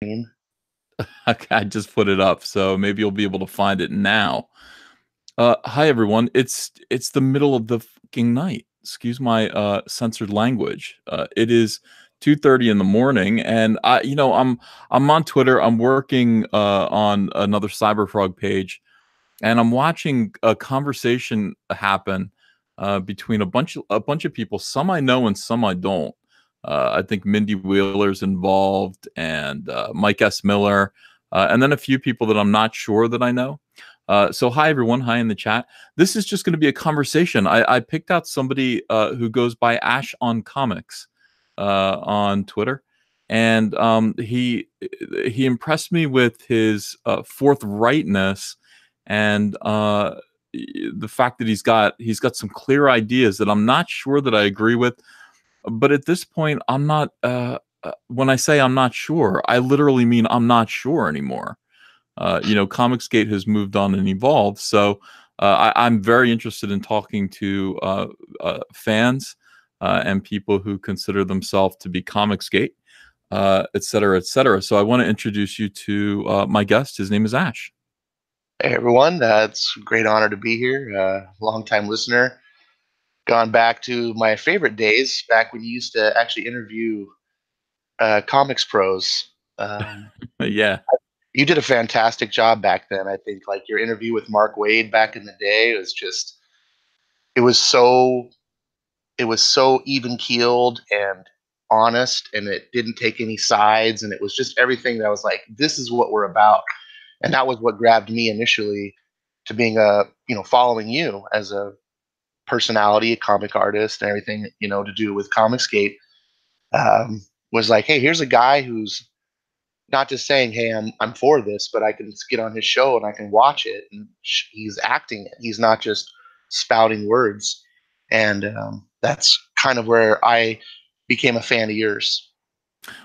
Okay, I just put it up, so maybe you'll be able to find it now. Hi everyone. It's the middle of the fucking night. Excuse my censored language. It is 2:30 in the morning, and I'm on Twitter. I'm working on another Cyberfrog page, and I'm watching a conversation happen between a bunch of people. Some I know and some I don't. I think Mindy Wheeler's involved, and Mike S. Miller, and then a few people that I'm not sure that I know. So hi everyone, hi in the chat. This is just going to be a conversation. I picked out somebody who goes by Ash on Comics on Twitter, and he impressed me with his forthrightness and the fact that he's got some clear ideas that I'm not sure that I agree with. But at this point, I'm not. When I say I'm not sure, I literally mean I'm not sure anymore. ComicsGate has moved on and evolved, so I'm very interested in talking to fans and people who consider themselves to be ComicsGate, et cetera, et cetera. So I want to introduce you to my guest. His name is Ash. Hey everyone, it's a great honor to be here. Long-time listener, gone back to my favorite days, back when you used to actually interview comics pros. Um, Yeah. you did a fantastic job back then. I think like your interview with Mark Waid back in the day was just it was so it was so even keeled and honest, and it didn't take any sides, and it was just everything that was like, this is what we're about. And that was what grabbed me initially to being following you as a personality, a comic artist, and everything to do with Comicsgate. Was like, hey, here's a guy who's not just saying, hey, I'm for this, but I can get on his show and I can watch it, and he's acting it. He's not just spouting words, and that's kind of where I became a fan of yours.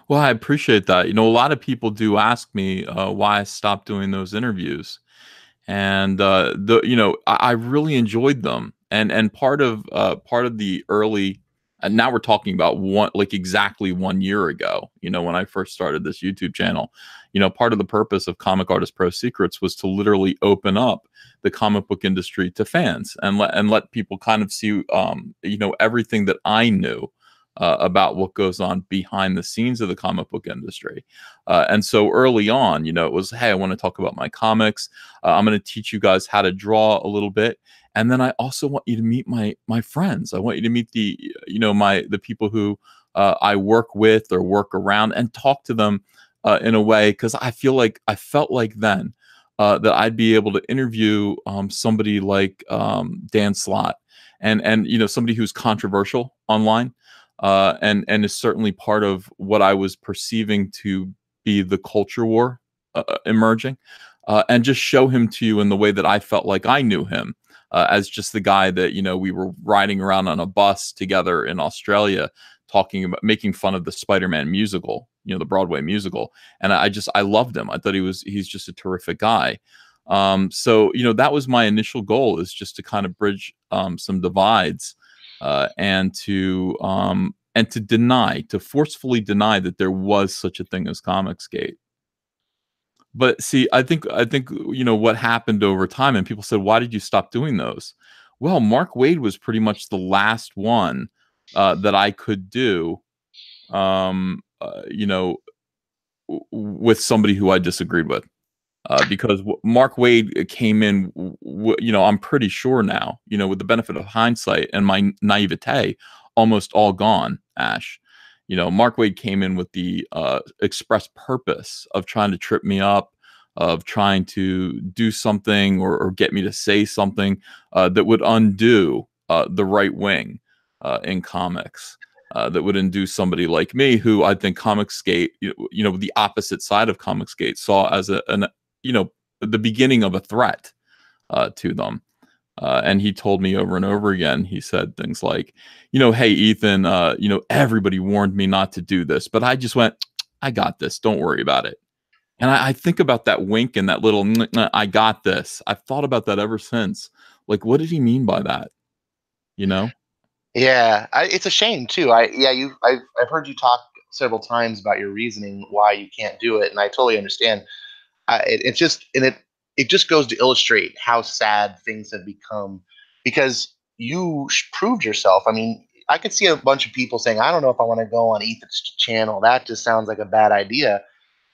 Well, I appreciate that. A lot of people do ask me why I stopped doing those interviews, and I really enjoyed them. And part of the early, and now we're talking about exactly 1 year ago. When I first started this YouTube channel, part of the purpose of Comic Artist Pro Secrets was to literally open up the comic book industry to fans and let people kind of see everything that I knew about what goes on behind the scenes of the comic book industry. And so early on, it was, hey, I want to talk about my comics. I'm going to teach you guys how to draw a little bit. And then I also want you to meet my friends. I want you to meet the people who I work with or work around, and talk to them in a way, because I felt like then that I'd be able to interview somebody like Dan Slott, and somebody who's controversial online, and is certainly part of what I was perceiving to be the culture war emerging, and just show him to you in the way that I felt like I knew him, as just the guy that we were riding around on a bus together in Australia, talking about making fun of the Spider-Man musical, the Broadway musical, and I loved him. I thought he's just a terrific guy. So that was my initial goal, is just to kind of bridge some divides, and to forcefully deny that there was such a thing as Comicsgate. But see, I think what happened over time, and people said, "Why did you stop doing those?" Well, Mark Waid was pretty much the last one that I could do, um, uh, you know, with somebody who I disagreed with. Because Mark Waid came in, I'm pretty sure now, with the benefit of hindsight and my naivete, almost all gone, Ash. Mark Waid came in with the express purpose of trying to trip me up, of trying to do something, or get me to say something that would undo the right wing in comics. That would undo somebody like me, who I think Comicsgate, the opposite side of Comicsgate, saw as the beginning of a threat to them. And he told me over and over again, he said things like, hey, Ethan, everybody warned me not to do this, but I just went, I got this. Don't worry about it. And I think about that wink and that little, I got this. I've thought about that ever since. Like, what did he mean by that? You know? Yeah, it's a shame too. I've heard you talk several times about your reasoning why you can't do it, and I totally understand. It just goes to illustrate how sad things have become because you proved yourself. I mean, I could see a bunch of people saying, "I don't know if I want to go on Ethan's channel. That just sounds like a bad idea."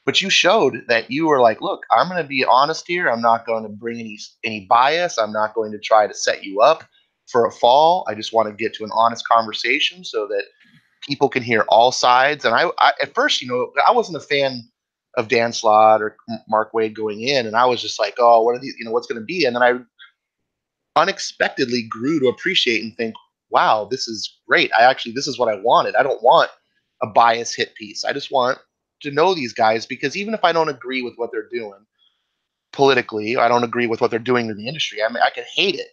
But you showed that you were like, look, I'm going to be honest here. I'm not going to bring any bias. I'm not going to try to set you up for a fall. I just want to get to an honest conversation so that people can hear all sides. And I at first, I wasn't a fan of Dan Slott or Mark Waid going in, and I was just like, oh, what are these? What's going to be? And then I unexpectedly grew to appreciate and think, wow, this is great. This is what I wanted. I don't want a bias hit piece. I just want to know these guys because even if I don't agree with what they're doing politically, I don't agree with what they're doing in the industry. I mean, I can hate it.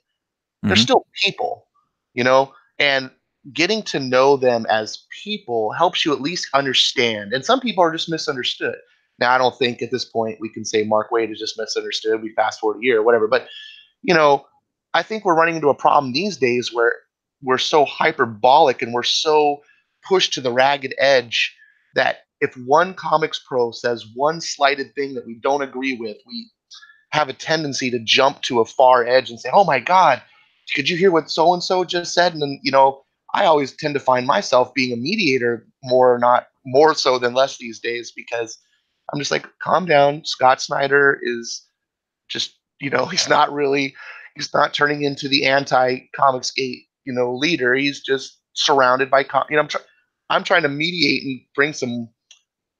They're Mm-hmm. still people, and getting to know them as people helps you at least understand. And some people are just misunderstood. Now, I don't think at this point we can say Mark Waid is just misunderstood. We fast forward a year or whatever, but you know, I think we're running into a problem these days where we're so hyperbolic and we're so pushed to the ragged edge that if one comics pro says one slighted thing that we don't agree with, we have a tendency to jump to a far edge and say, "Oh my God, could you hear what so and so just said?" And then, I always tend to find myself being a mediator not more so than less these days because I'm just like, calm down. Scott Snyder is just he's not turning into the anti-ComicsGate leader. He's just surrounded by I'm trying to mediate and bring some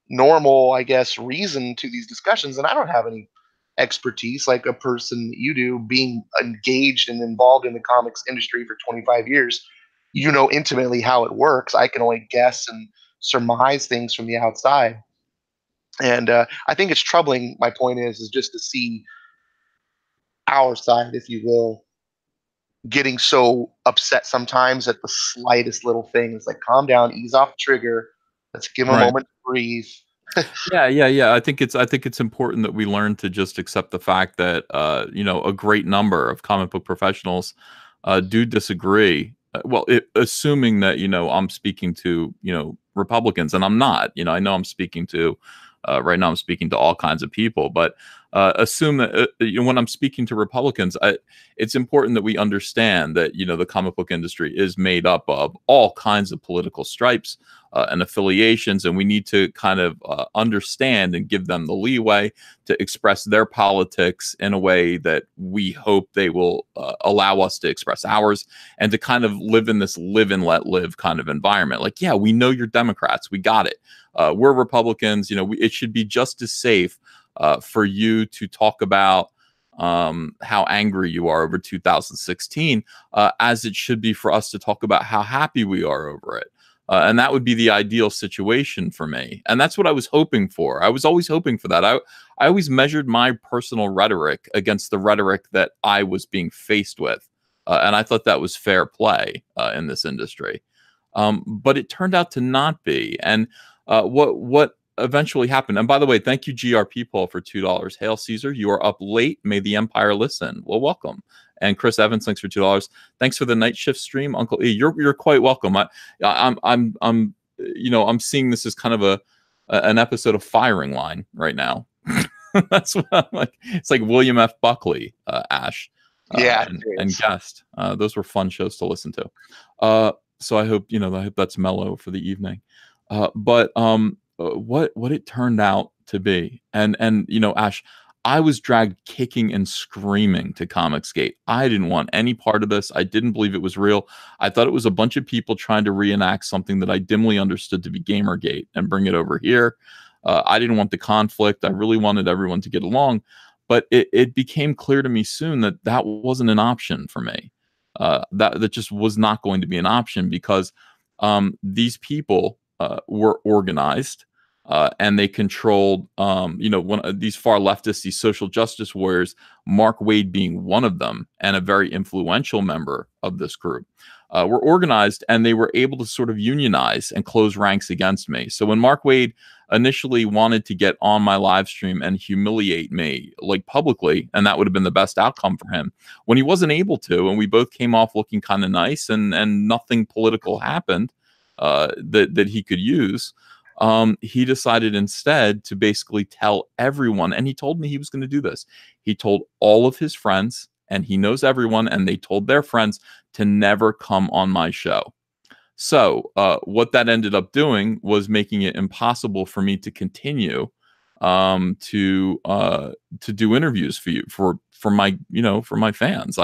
normal, I guess, reason to these discussions, and I don't have any expertise like a person that you do, being engaged and involved in the comics industry for 25 years. You know intimately how it works. I can only guess and surmise things from the outside, and I think it's troubling. My point is just to see our side, if you will, getting so upset sometimes at the slightest little things. Like, calm down, ease off the trigger. Let's give them a Right. moment to breathe. Yeah. I think it's important that we learn to just accept the fact that a great number of comic book professionals do disagree. Well, assuming that I'm speaking to Republicans, and I'm not. I know I'm speaking to right now. I'm speaking to all kinds of people, but assume that when I'm speaking to Republicans, it's important that we understand that the comic book industry is made up of all kinds of political stripes and affiliations, and we need to kind of understand and give them the leeway to express their politics in a way that we hope they will allow us to express ours, and to kind of live in this live and let live kind of environment. Like, yeah, we know you're Democrats, we got it. We're Republicans. It should be just as safe for you to talk about how angry you are over 2016 as it should be for us to talk about how happy we are over it. And that would be the ideal situation for me. And that's what I was hoping for. I was always hoping for that. I always measured my personal rhetoric against the rhetoric that I was being faced with. And I thought that was fair play in this industry. But it turned out to not be. And what eventually happened. And by the way, thank you, GRP Paul, for $2. Hail Caesar, you are up late. May the Empire listen. Well, welcome. And Chris Evans, thanks for $2. Thanks for the night shift stream, Uncle E. You're quite welcome. I'm seeing this as kind of an episode of Firing Line right now. That's what I'm like. It's like William F. Buckley, Ash, and Guest. Those were fun shows to listen to. So I hope that's mellow for the evening. But what it turned out to be, and Ash, I was dragged kicking and screaming to ComicsGate. I didn't want any part of this. I didn't believe it was real. I thought it was a bunch of people trying to reenact something that I dimly understood to be Gamergate and bring it over here. I didn't want the conflict. I really wanted everyone to get along. But it became clear to me soon that wasn't an option for me. That just was not going to be an option because these people were organized. And they controlled, one of these far leftists, these social justice warriors, Mark Waid being one of them, and a very influential member of this group, were organized, and they were able to sort of unionize and close ranks against me. So when Mark Waid initially wanted to get on my live stream and humiliate me, like publicly, and that would have been the best outcome for him, when he wasn't able to, and we both came off looking kind of nice, and nothing political happened that he could use. He decided instead to basically tell everyone, and he told me he was going to do this. He told all of his friends, and he knows everyone, and they told their friends to never come on my show. So what that ended up doing was making it impossible for me to continue to do interviews for you for my for my fans.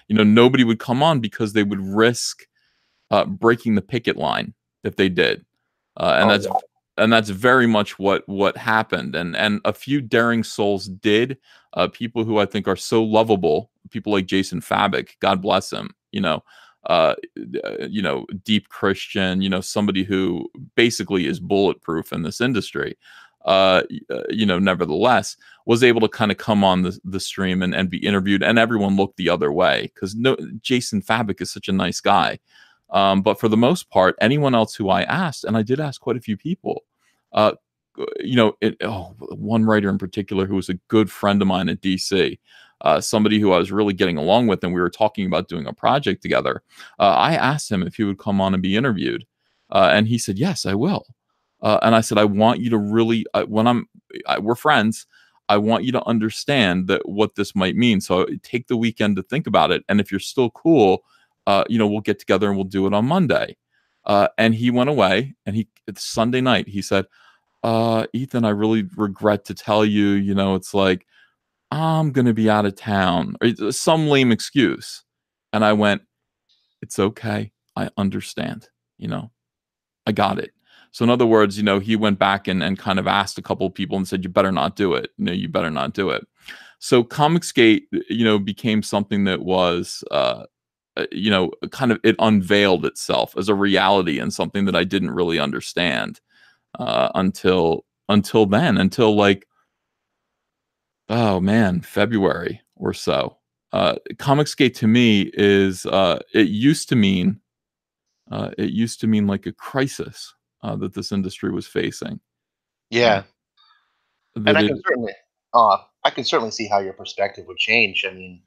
Nobody would come on because they would risk breaking the picket line if they did, and Oh, that's yeah. and that's very much what happened. And a few daring souls did. People who I think are so lovable, people like Jason Fabik, God bless him. Deep Christian. Somebody who basically is bulletproof in this industry. Nevertheless, was able to kind of come on the stream and be interviewed, and everyone looked the other way because Jason Fabik is such a nice guy. But for the most part, anyone else who I asked, and I did ask quite a few people, one writer in particular who was a good friend of mine at DC, somebody who I was really getting along with, and we were talking about doing a project together. I asked him if he would come on and be interviewed, and he said, "Yes, I will." And I said, "I want you to really, we're friends. I want you to understand that what this might mean. So take the weekend to think about it, and if you're still cool." We'll get together and we'll do it on Monday. And he went away, and it's Sunday night. He said, Ethan, I really regret to tell you, it's like, I'm going to be out of town, or some lame excuse. And I went, it's okay. I understand, I got it. So in other words, he went back and kind of asked a couple of people and said, you better not do it. You better not do it. So ComicsGate, became something that was, kind of, it unveiled itself as a reality and something that I didn't really understand until like, oh man, February or so. ComicsGate to me is it used to mean like a crisis that this industry was facing. Yeah. And That it I can certainly see how your perspective would change. I mean,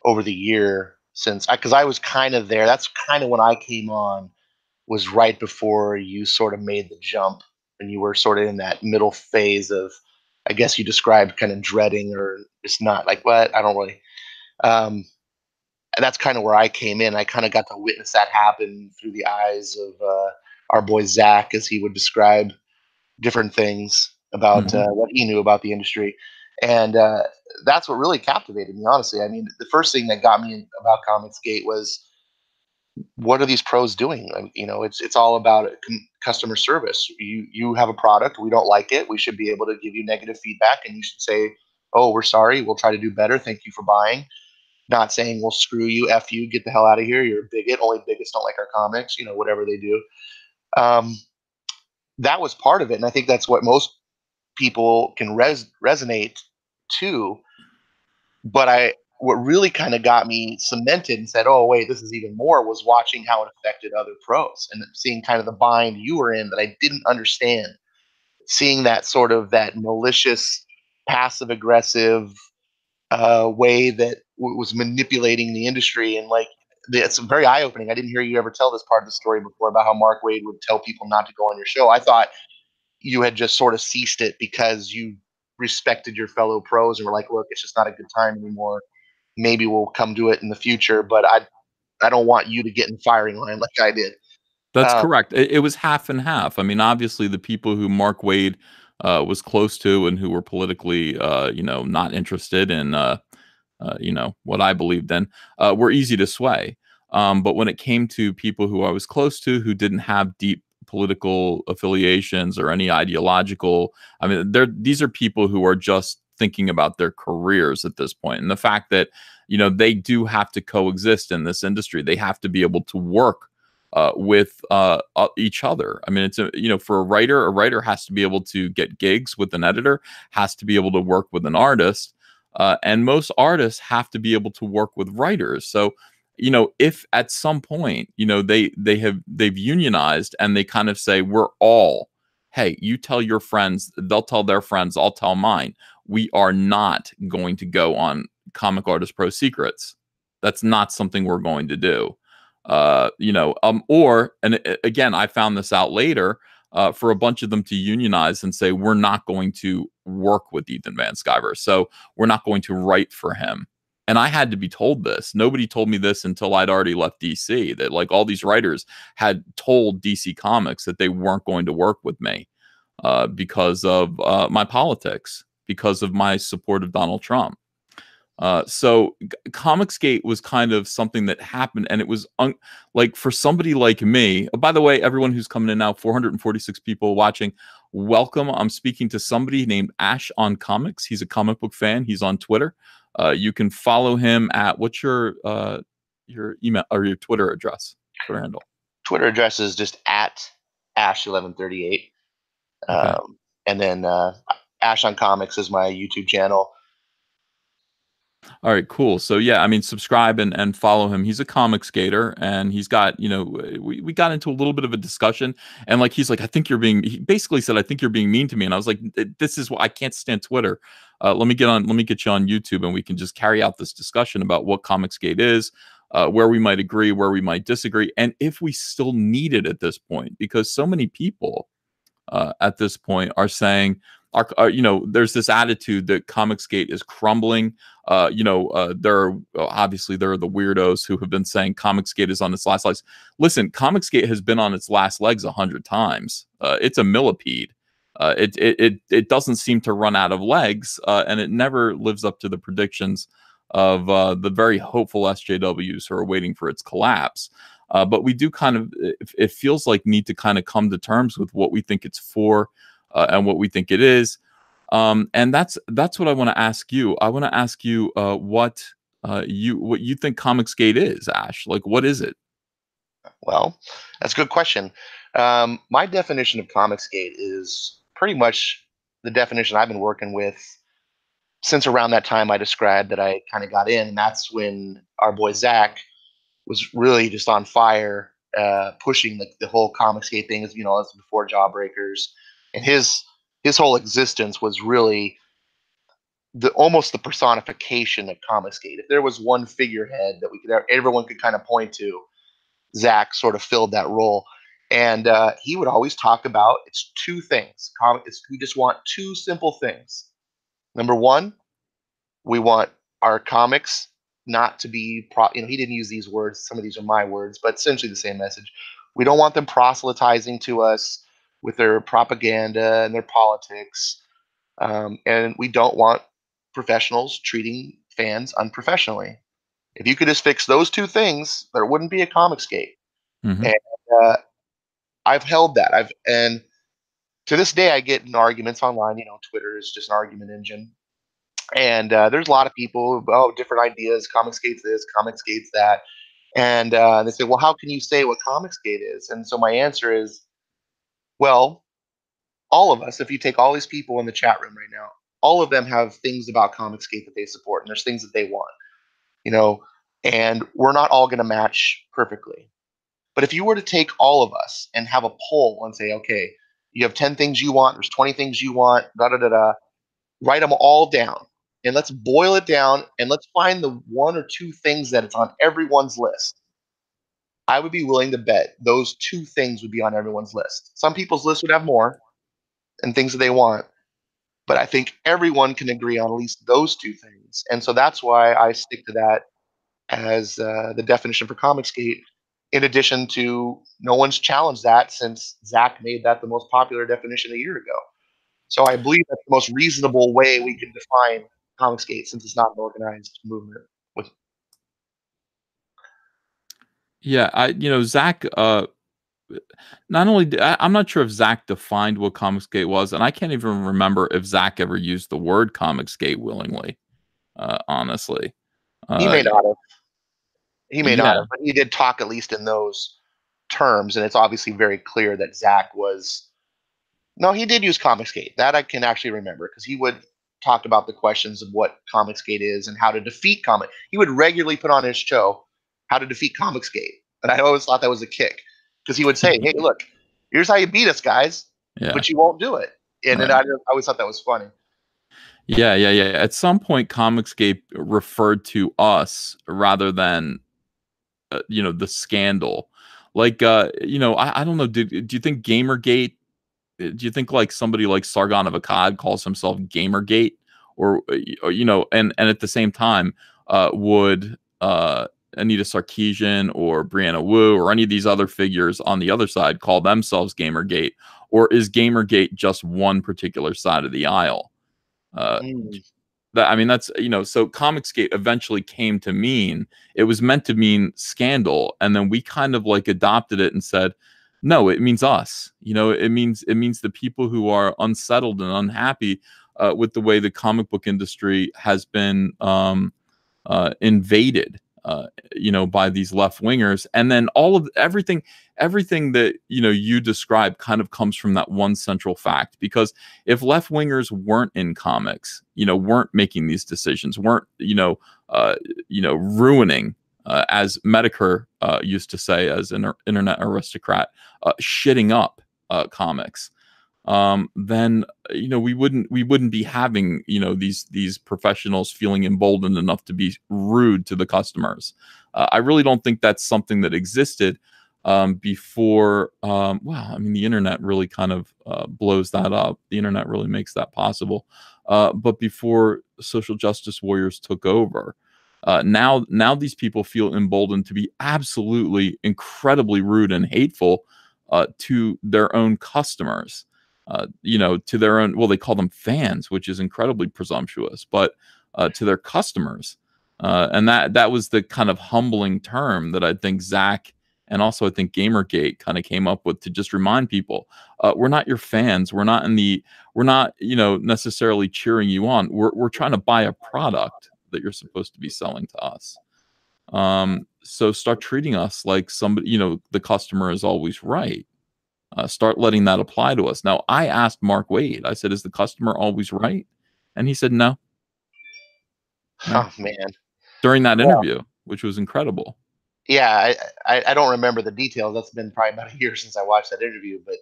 over the year since, because I was kind of there. That's kind of when I came on, was right before you sort of made the jump, and you were sort of in that middle phase of, I guess you described kind of dreading, or just not like, what, I don't really. Um, and that's kind of where I came in. I kind of got to witness that happen through the eyes of our boy Zach, as he would describe different things about Mhm. what he knew about the industry. And that's what really captivated me, honestly. I mean, the first thing that got me about ComicsGate was, what are these pros doing? Like, it's all about customer service. You have a product, we don't like it, we should be able to give you negative feedback, and you should say, "Oh, we're sorry, we'll try to do better. Thank you for buying." Not saying, "Well, screw you, f you, get the hell out of here. You're a bigot. Only bigots don't like our comics." Whatever they do. Um, that was part of it, and I think that's what most people can resonate to. But what really kind of got me cemented and said, "Oh, wait, this is even more," was watching how it affected other pros and seeing kind of the bind you were in that I didn't understand. Seeing that sort of that malicious, passive aggressive way that was manipulating the industry, and like, it's very eye opening. I didn't hear you ever tell this part of the story before about how Mark Waid would tell people not to go on your show. I thought you had just sort of ceased it because you respected your fellow pros and were like, "Look, it's just not a good time anymore. Maybe we'll come do it in the future, but I don't want you to get in firing line like I did." That's Um, correct. It was half and half. I mean, obviously, the people who Mark Waid was close to and who were politically, not interested in, what I believed in, were easy to sway. But when it came to people who I was close to, who didn't have deep political affiliations or any ideological, I mean, these are people who are just thinking about their careers at this point, and the fact that they do have to coexist in this industry. They have to be able to work with each other. I mean, it's for a writer has to be able to get gigs with an editor, has to be able to work with an artist, and most artists have to be able to work with writers. So, if at some point, they've unionized and they kind of say, we're all, hey, you tell your friends, they'll tell their friends, I'll tell mine. We are not going to go on Comic Artist Pro Secrets. That's not something we're going to do. Or, and again, I found this out later. for a bunch of them to unionize and say, we're not going to work with Ethan Van Sciver, so we're not going to write for him. And I had to be told this. Nobody told me this until I'd already left DC, that like all these writers had told DC Comics that they weren't going to work with me because of my politics, because of my support of Donald Trump. So ComicsGate was kind of something that happened, and it was like for somebody like me. By the way, everyone who's coming in now, 446 people watching, welcome. I'm speaking to somebody named Ash on Comics. He's a comic book fan. He's on Twitter. You can follow him at what's your email or your Twitter address, Twitter handle. Twitter address is just at Ash1138. Okay. And then Ash on Comics is my YouTube channel. All right, cool. So yeah, I mean, subscribe and follow him. He's a comics skater, and he's got, we got into a little bit of a discussion, and like he's like, he basically said, I think you're being mean to me, and I was like, this is why I can't stand Twitter. Let me get you on YouTube, and we can just carry out this discussion about what ComicsGate is, where we might agree, where we might disagree, and if we still need it at this point, because so many people at this point are saying, there's this attitude that ComicsGate is crumbling. There are the weirdos who have been saying ComicsGate is on its last legs. Listen, ComicsGate has been on its last legs 100 times. It's a millipede. It doesn't seem to run out of legs, and it never lives up to the predictions of the very hopeful SJWs who are waiting for its collapse. But we do kind of, it feels like, need to kind of come to terms with what we think it's for and what we think it is. And that's what I want to ask you. I want to ask you what you think ComicsGate is, Ash. Like, what is it? Well, that's a good question. My definition of ComicsGate is pretty much the definition I've been working with since around that time I described that I kind of got in. And that's when our boy Zach was really just on fire, pushing the whole ComicsGate thing. As as before Jawbreakers, and his whole existence was really almost the personification of ComicsGate. If there was one figurehead that everyone could kind of point to, Zach sort of filled that role. And he would always talk about it's two things. We just want two simple things. Number one, we want our comics not to be he didn't use these words, some of these are my words, but essentially the same message. We don't want them proselytizing to us with their propaganda and their politics, and we don't want professionals treating fans unprofessionally. If you could just fix those two things, there wouldn't be a ComicsGate. Mm-hmm. And I've held that. And to this day I get in arguments online. Twitter is just an argument engine. And there's a lot of people, different ideas, ComicsGate's this, ComicsGate's that. And they say, well, how can you say what ComicsGate is? And so my answer is, well, all of us, if you take all these people in the chat room right now, all of them have things about ComicsGate that they support, and there's things that they want, and we're not all going to match perfectly. But if you were to take all of us and have a poll and say, okay, you have 10 things you want, there's 20 things you want, write them all down. And let's boil it down, and let's find the one or two things that it's on everyone's list. I would be willing to bet those two things would be on everyone's list. Some people's list would have more and things that they want, but I think everyone can agree on at least those two things. And so that's why I stick to that as the definition for ComicsGate, in addition to no one's challenged that since Zach made that the most popular definition a year ago. So I believe that's the most reasonable way we can define ComicsGate, since it's not an organized movement. Yeah, Zach. Not only I'm not sure if Zach defined what ComicsGate was, and I can't even remember if Zach ever used the word ComicsGate willingly. Honestly, he may not have. He may not yeah. have, but he did talk at least in those terms, and it's obviously very clear that Zach was. No, he did use ComicsGate. That I can actually remember, because he would talk about the questions of what ComicsGate is and how to defeat Comic. He would regularly put on his show how to defeat ComicsGate, and I always thought that was a kick, because he would say, "Hey, look, here's how you beat us, guys, but you won't do it." And then I always thought that was funny. Yeah. At some point, ComicsGate referred to us rather than, the scandal. Like, I don't know. Do you think Gamergate do you think like somebody like Sargon of Akkad calls himself Gamergate, or and at the same time, would Anita Sarkeesian or Brianna Wu or any of these other figures on the other side call themselves Gamergate, or is Gamergate just one particular side of the aisle? Uh, Mm. that I mean, that's so ComicsGate eventually came to mean, it was meant to mean scandal, and then we kind of like adopted it and said, no, it means us. It means the people who are unsettled and unhappy with the way the comic book industry has been invaded, by these left wingers, and then all of everything that you describe kind of comes from that one central fact. Because if left wingers weren't in comics, weren't making these decisions, weren't ruining, as Medicare used to say, as an internet aristocrat, shitting up comics, then we wouldn't be having these professionals feeling emboldened enough to be rude to the customers. I really don't think that's something that existed before. Well, I mean, the internet really kind of blows that up. The internet really makes that possible. But before social justice warriors took over, now these people feel emboldened to be absolutely incredibly rude and hateful to their own customers, to their own, well, they call them fans, which is incredibly presumptuous, but to their customers. And that was the kind of humbling term that I think Zach and also I think Gamergate kind of came up with, to just remind people, we're not your fans. We're not, necessarily cheering you on. We're trying to buy a product that you're supposed to be selling to us. So start treating us like somebody, the customer is always right. Start letting that apply to us. Now, I asked Mark Waid, I said, is the customer always right? And he said, no, no. Oh man. During that Well, interview, which was incredible. yeah, I don't remember the details. That's been probably about a year since I watched that interview, but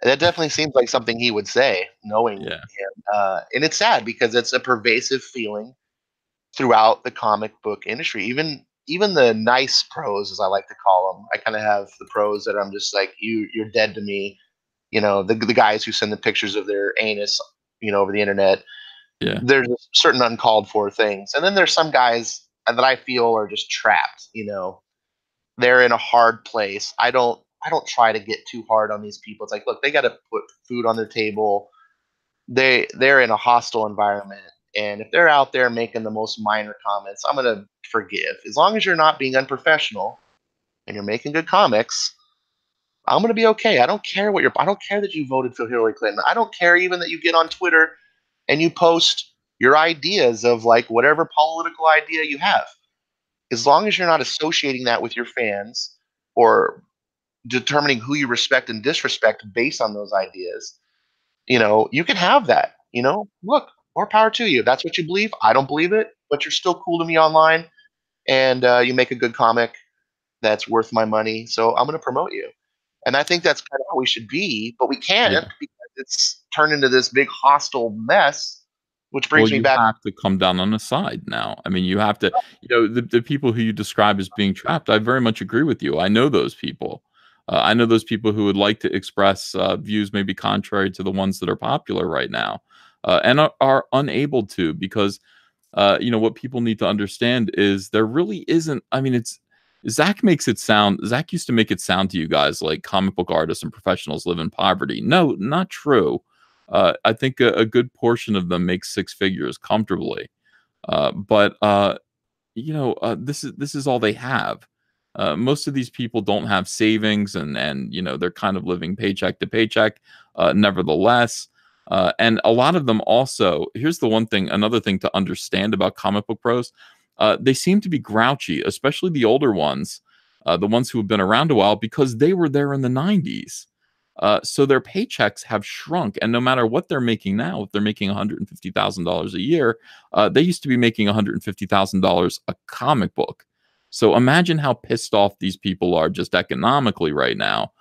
that definitely seems like something he would say, knowing Yeah. him. And it's sad because it's a pervasive feeling throughout the comic book industry. Even the nice pros, as I like to call them. I kind of have the pros that I'm just like, you're dead to me. The guys who send the pictures of their anus, over the internet. Yeah. There's certain uncalled for things, and then there's some guys that I feel are just trapped. They're in a hard place. I don't try to get too hard on these people. It's like, look, they got to put food on their table. They're in a hostile environment, and if they're out there making the most minor comments, I'm gonna forgive, as long as you're not being unprofessional and you're making good comics. I'm gonna be okay. I don't care that you voted for Hillary Clinton. I don't care even that you get on Twitter and you post your ideas of like whatever political idea you have. As long as you're not associating that with your fans or determining who you respect and disrespect based on those ideas, you can have that. Look, more power to you. That's what you believe. I don't believe it, but you're still cool to me online, and you make a good comic that's worth my money. So I'm going to promote you. And I think that's kind of how we should be, but we can't Yeah. because it's turned into this big hostile mess, which Well, brings me you back. have to come down on the side now. I mean, you have to, the people who you describe as being trapped, I very much agree with you. I know those people. I know those people who would like to express views maybe contrary to the ones that are popular right now, and are unable to, because, what people need to understand is there really isn't, I mean, Zach used to make it sound to you guys like comic book artists and professionals live in poverty. No, not true. I think a good portion of them make six figures comfortably. But this is all they have. Most of these people don't have savings, and they're kind of living paycheck to paycheck. Nevertheless, and a lot of them also. Here's the one thing, another thing to understand about comic book pros. They seem to be grouchy, especially the older ones, the ones who have been around a while, because they were there in the '90s. So their paychecks have shrunk, and no matter what they're making now, if they're making $150,000 a year, they used to be making $150,000 a comic book. So imagine how pissed off these people are just economically right now.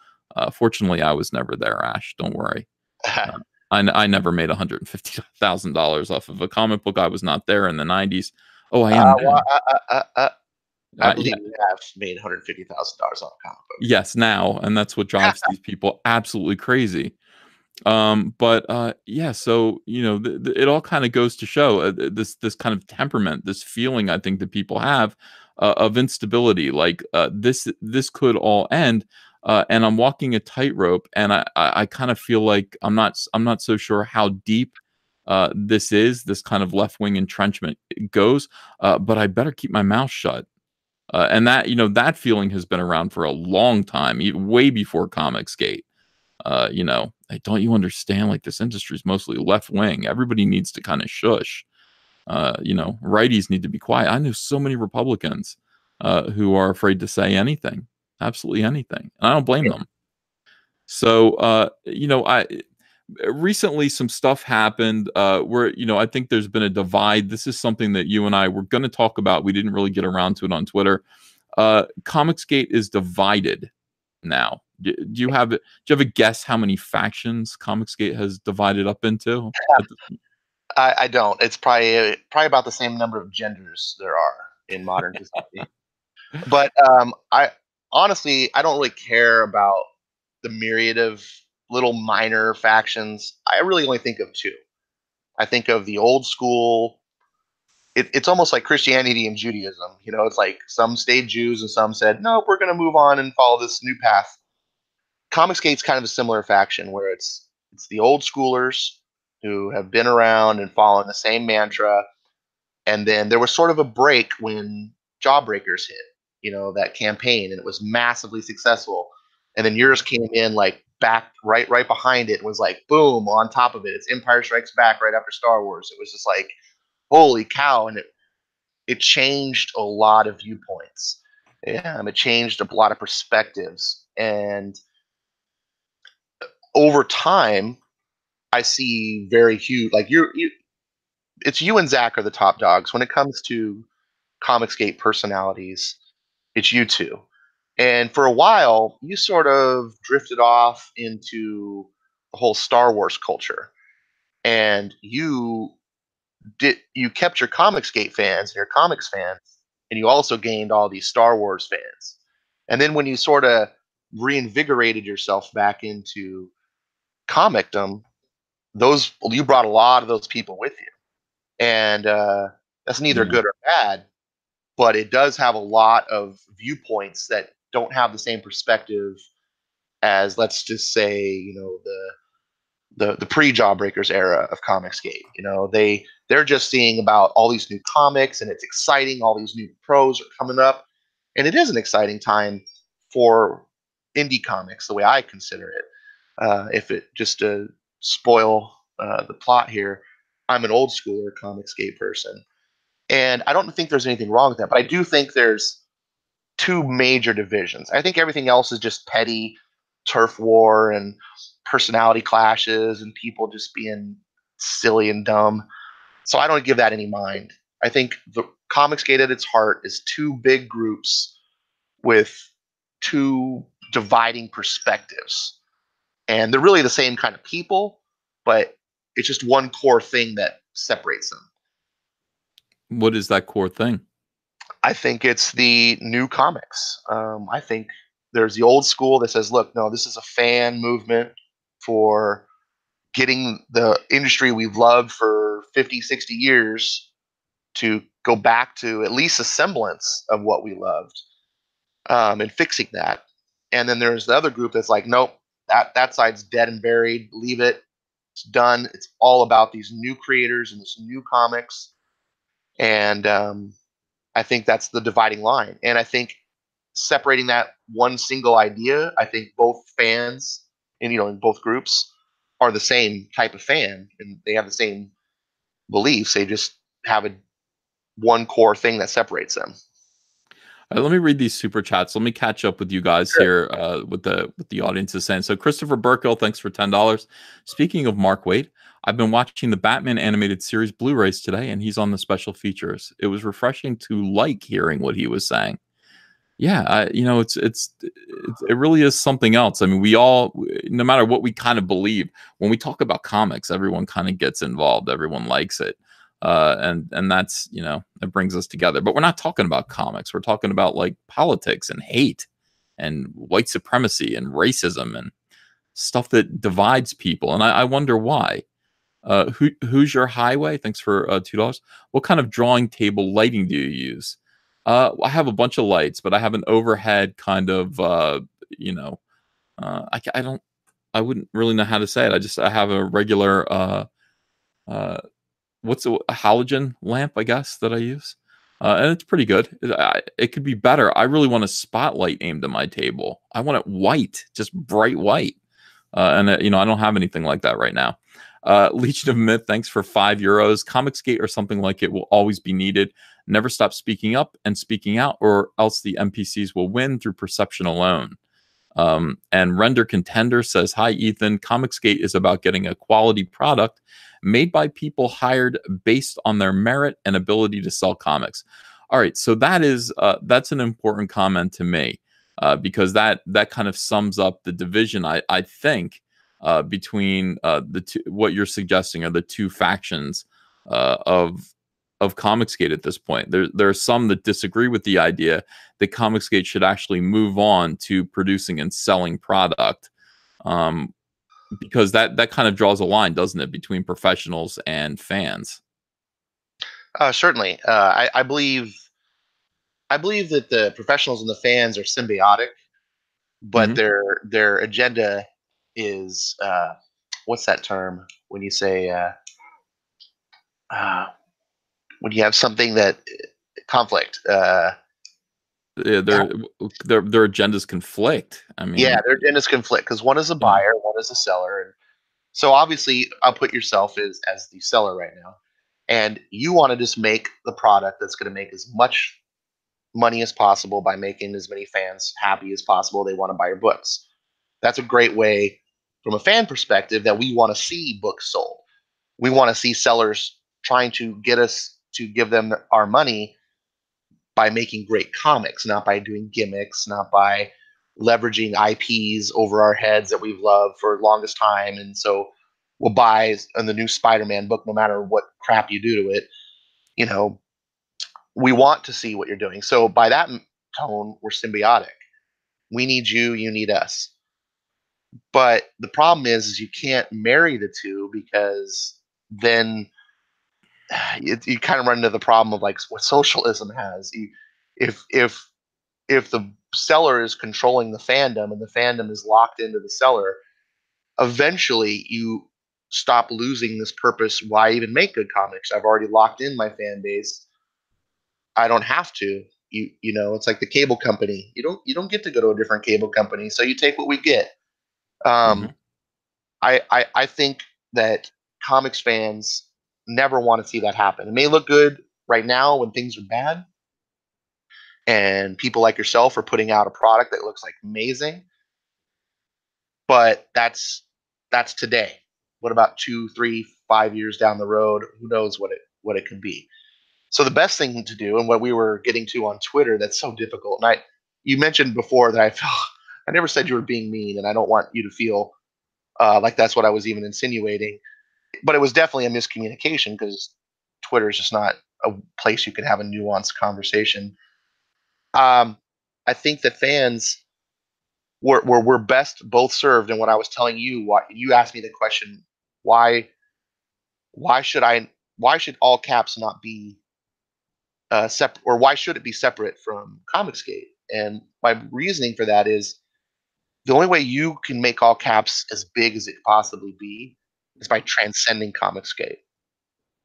Fortunately, I was never there, Ash. Don't worry. Uh, I never made $150,000 off of a comic book. I was not there in the '90s. Oh, I am Well, now. I Yeah, believe you have made $150,000 on a comic book. yes, now, and that's what drives these people absolutely crazy. But yeah, so it all kind of goes to show this kind of temperament, this feeling I think that people have of instability. Like this could all end, and I'm walking a tightrope, and I kind of feel like I'm not so sure how deep this kind of left wing entrenchment goes, but I better keep my mouth shut. And that feeling has been around for a long time, way before ComicsGate. Like, don't you understand? Like, this industry is mostly left wing. Everybody needs to kind of shush. Righties need to be quiet. I know so many Republicans who are afraid to say anything, absolutely anything, and I don't blame them. So, I recently some stuff happened where I think there's been a divide. This is something that you and I were going to talk about. We didn't really get around to it on Twitter. Comicsgate is divided now. Do you have a guess how many factions Comicsgate has divided up into? I don't. It's probably about the same number of genders there are in modern society. But I honestly, I don't really care about the myriad of little minor factions. I really only think of two. I think of the old school. It's almost like Christianity and Judaism. It's like some stayed Jews and some said, no, we're going to move on and follow this new path. Comicsgate's kind of a similar faction where it's the old schoolers who have been around and following the same mantra. And then there was sort of a break when Jawbreakers hit, that campaign, and it was massively successful. And then yours came in like back right behind it and was like boom on top of it. It's Empire Strikes Back right after Star Wars. It was just like holy cow, and it changed a lot of viewpoints. Yeah, it changed a lot of perspectives, and over time, I see very huge. Like it's you and Zach are the top dogs when it comes to Comicsgate personalities. It's you two, and for a while, you sort of drifted off into the whole Star Wars culture, and you kept your Comicsgate fans and your comics fans, and you also gained all these Star Wars fans. And then when you sort of reinvigorated yourself back into comicdom, you brought a lot of those people with you, and that's neither Yeah. good or bad, but it does have a lot of viewpoints that don't have the same perspective as, let's just say, the pre-Jawbreakers era of Comicsgate. They're just seeing about all these new comics, and it's exciting. All these new pros are coming up, and it is an exciting time for indie comics, the way I consider it. If it just to spoil the plot here, I'm an old schooler Comicsgate person, and I don't think there's anything wrong with that. But I do think there's two major divisions. I think everything else is just petty turf war and personality clashes and people just being silly and dumb. So I don't give that any mind. I think the Comicsgate at its heart is two big groups with two dividing perspectives. And they're really the same kind of people, but it's just one core thing that separates them. What is that core thing? I think it's the new comics. I think there's the old school that says, look, no, this is a fan movement for getting the industry we've loved for 50, 60 years to go back to at least a semblance of what we loved, and fixing that. And then there's the other group that's like, nope, that side's dead and buried. Leave it. It's done. It's all about these new creators and this new comics. And I think that's the dividing line. And I think separating that one single idea, I think both fans and in both groups are the same type of fan, and they have the same beliefs. They just have one core thing that separates them. Let me read these super chats. Let me catch up with you guys Sure. here with the audience is saying. So Christopher Burkill, thanks for $10. Speaking of Mark Waid, I've been watching the Batman animated series Blu-rays today, and he's on the special features. It was refreshing to like hearing what he was saying. Yeah, it really is something else. I mean, we all, no matter what we kind of believe, when we talk about comics, everyone kind of gets involved. Everyone likes it, and that's it brings us together. But we're not talking about comics. We're talking about like politics and hate and white supremacy and racism, and stuff that divides people, and I wonder why. Who's your highway? Thanks for $2. What kind of drawing table lighting do you use? I have a bunch of lights, but I have an overhead kind of you know I don't I wouldn't really know how to say it. I have a regular uh what's a halogen lamp, I guess, that I use. And it's pretty good. It could be better. I really want a spotlight aimed at my table. I want it white, just bright white. And I don't have anything like that right now. Legion of Myth, thanks for €5. ComicsGate or something like it will always be needed. Never stop speaking up and speaking out, or else the NPCs will win through perception alone. And Render Contender says, "Hi, Ethan. ComicsGate is about getting a quality product made by people hired based on their merit and ability to sell comics." All right, so that's an important comment to me, because that kind of sums up the division, I think, between the two. What you're suggesting are the two factions of ComicsGate at this point. There are some that disagree with the idea that ComicsGate should actually move on to producing and selling product, because that kind of draws a line, doesn't it, between professionals and fans? Certainly, I believe that the professionals and the fans are symbiotic, but Hmm. their agenda is what's that term when you say uh, when you have something that conflict. Yeah, their agendas conflict. I Yeah, mean, their agendas conflict because one is a yeah. buyer, one is a seller, and so obviously I'll put yourself as the seller right now, and you want to just make the product that's going to make as much money as possible by making as many fans happy as possible. They want to buy your books. That's a great way from a fan perspective that we want to see books sold. We want to see sellers trying to get us to give them our money by making great comics, not by doing gimmicks, not by leveraging IPs over our heads that we've loved for the longest time. And so we'll buy the new Spider-Man book no matter what crap you do to it. You know, we want to see what you're doing. So by that tone, we're symbiotic. We need you, you need us. But the problem is you can't marry the two because then you kind of run into the problem of like what socialism has. If if if the seller is controlling the fandom and the fandom is locked into the seller, eventually you stop losing this purpose. Why even make good comics? I've already locked in my fan base. I don't have to. It's like the cable company. You don't get to go to a different cable company, so you take what we get. Hmm. Um, I think that comics fans never want to see that happen. It may look good right now when things are bad, and people like yourself are putting out a product that looks like amazing, but that's today. What about 2, 3, 5 years down the road? Who knows what it could be? So the best thing to do, and what we were getting to on Twitter, that's so difficult. And you mentioned before that I felt I never said you were being mean, and I don't want you to feel like that's what I was even insinuating. But it was definitely a miscommunication because Twitter is just not a place you can have a nuanced conversation. Um, I think that fans were best both served. And what I was telling you, why you asked me the question, why why should I why should all caps not be separate, or why should it be separate from Comicsgate? And my reasoning for that is the only way you can make all caps as big as it could possibly be is by transcending Comicsgate.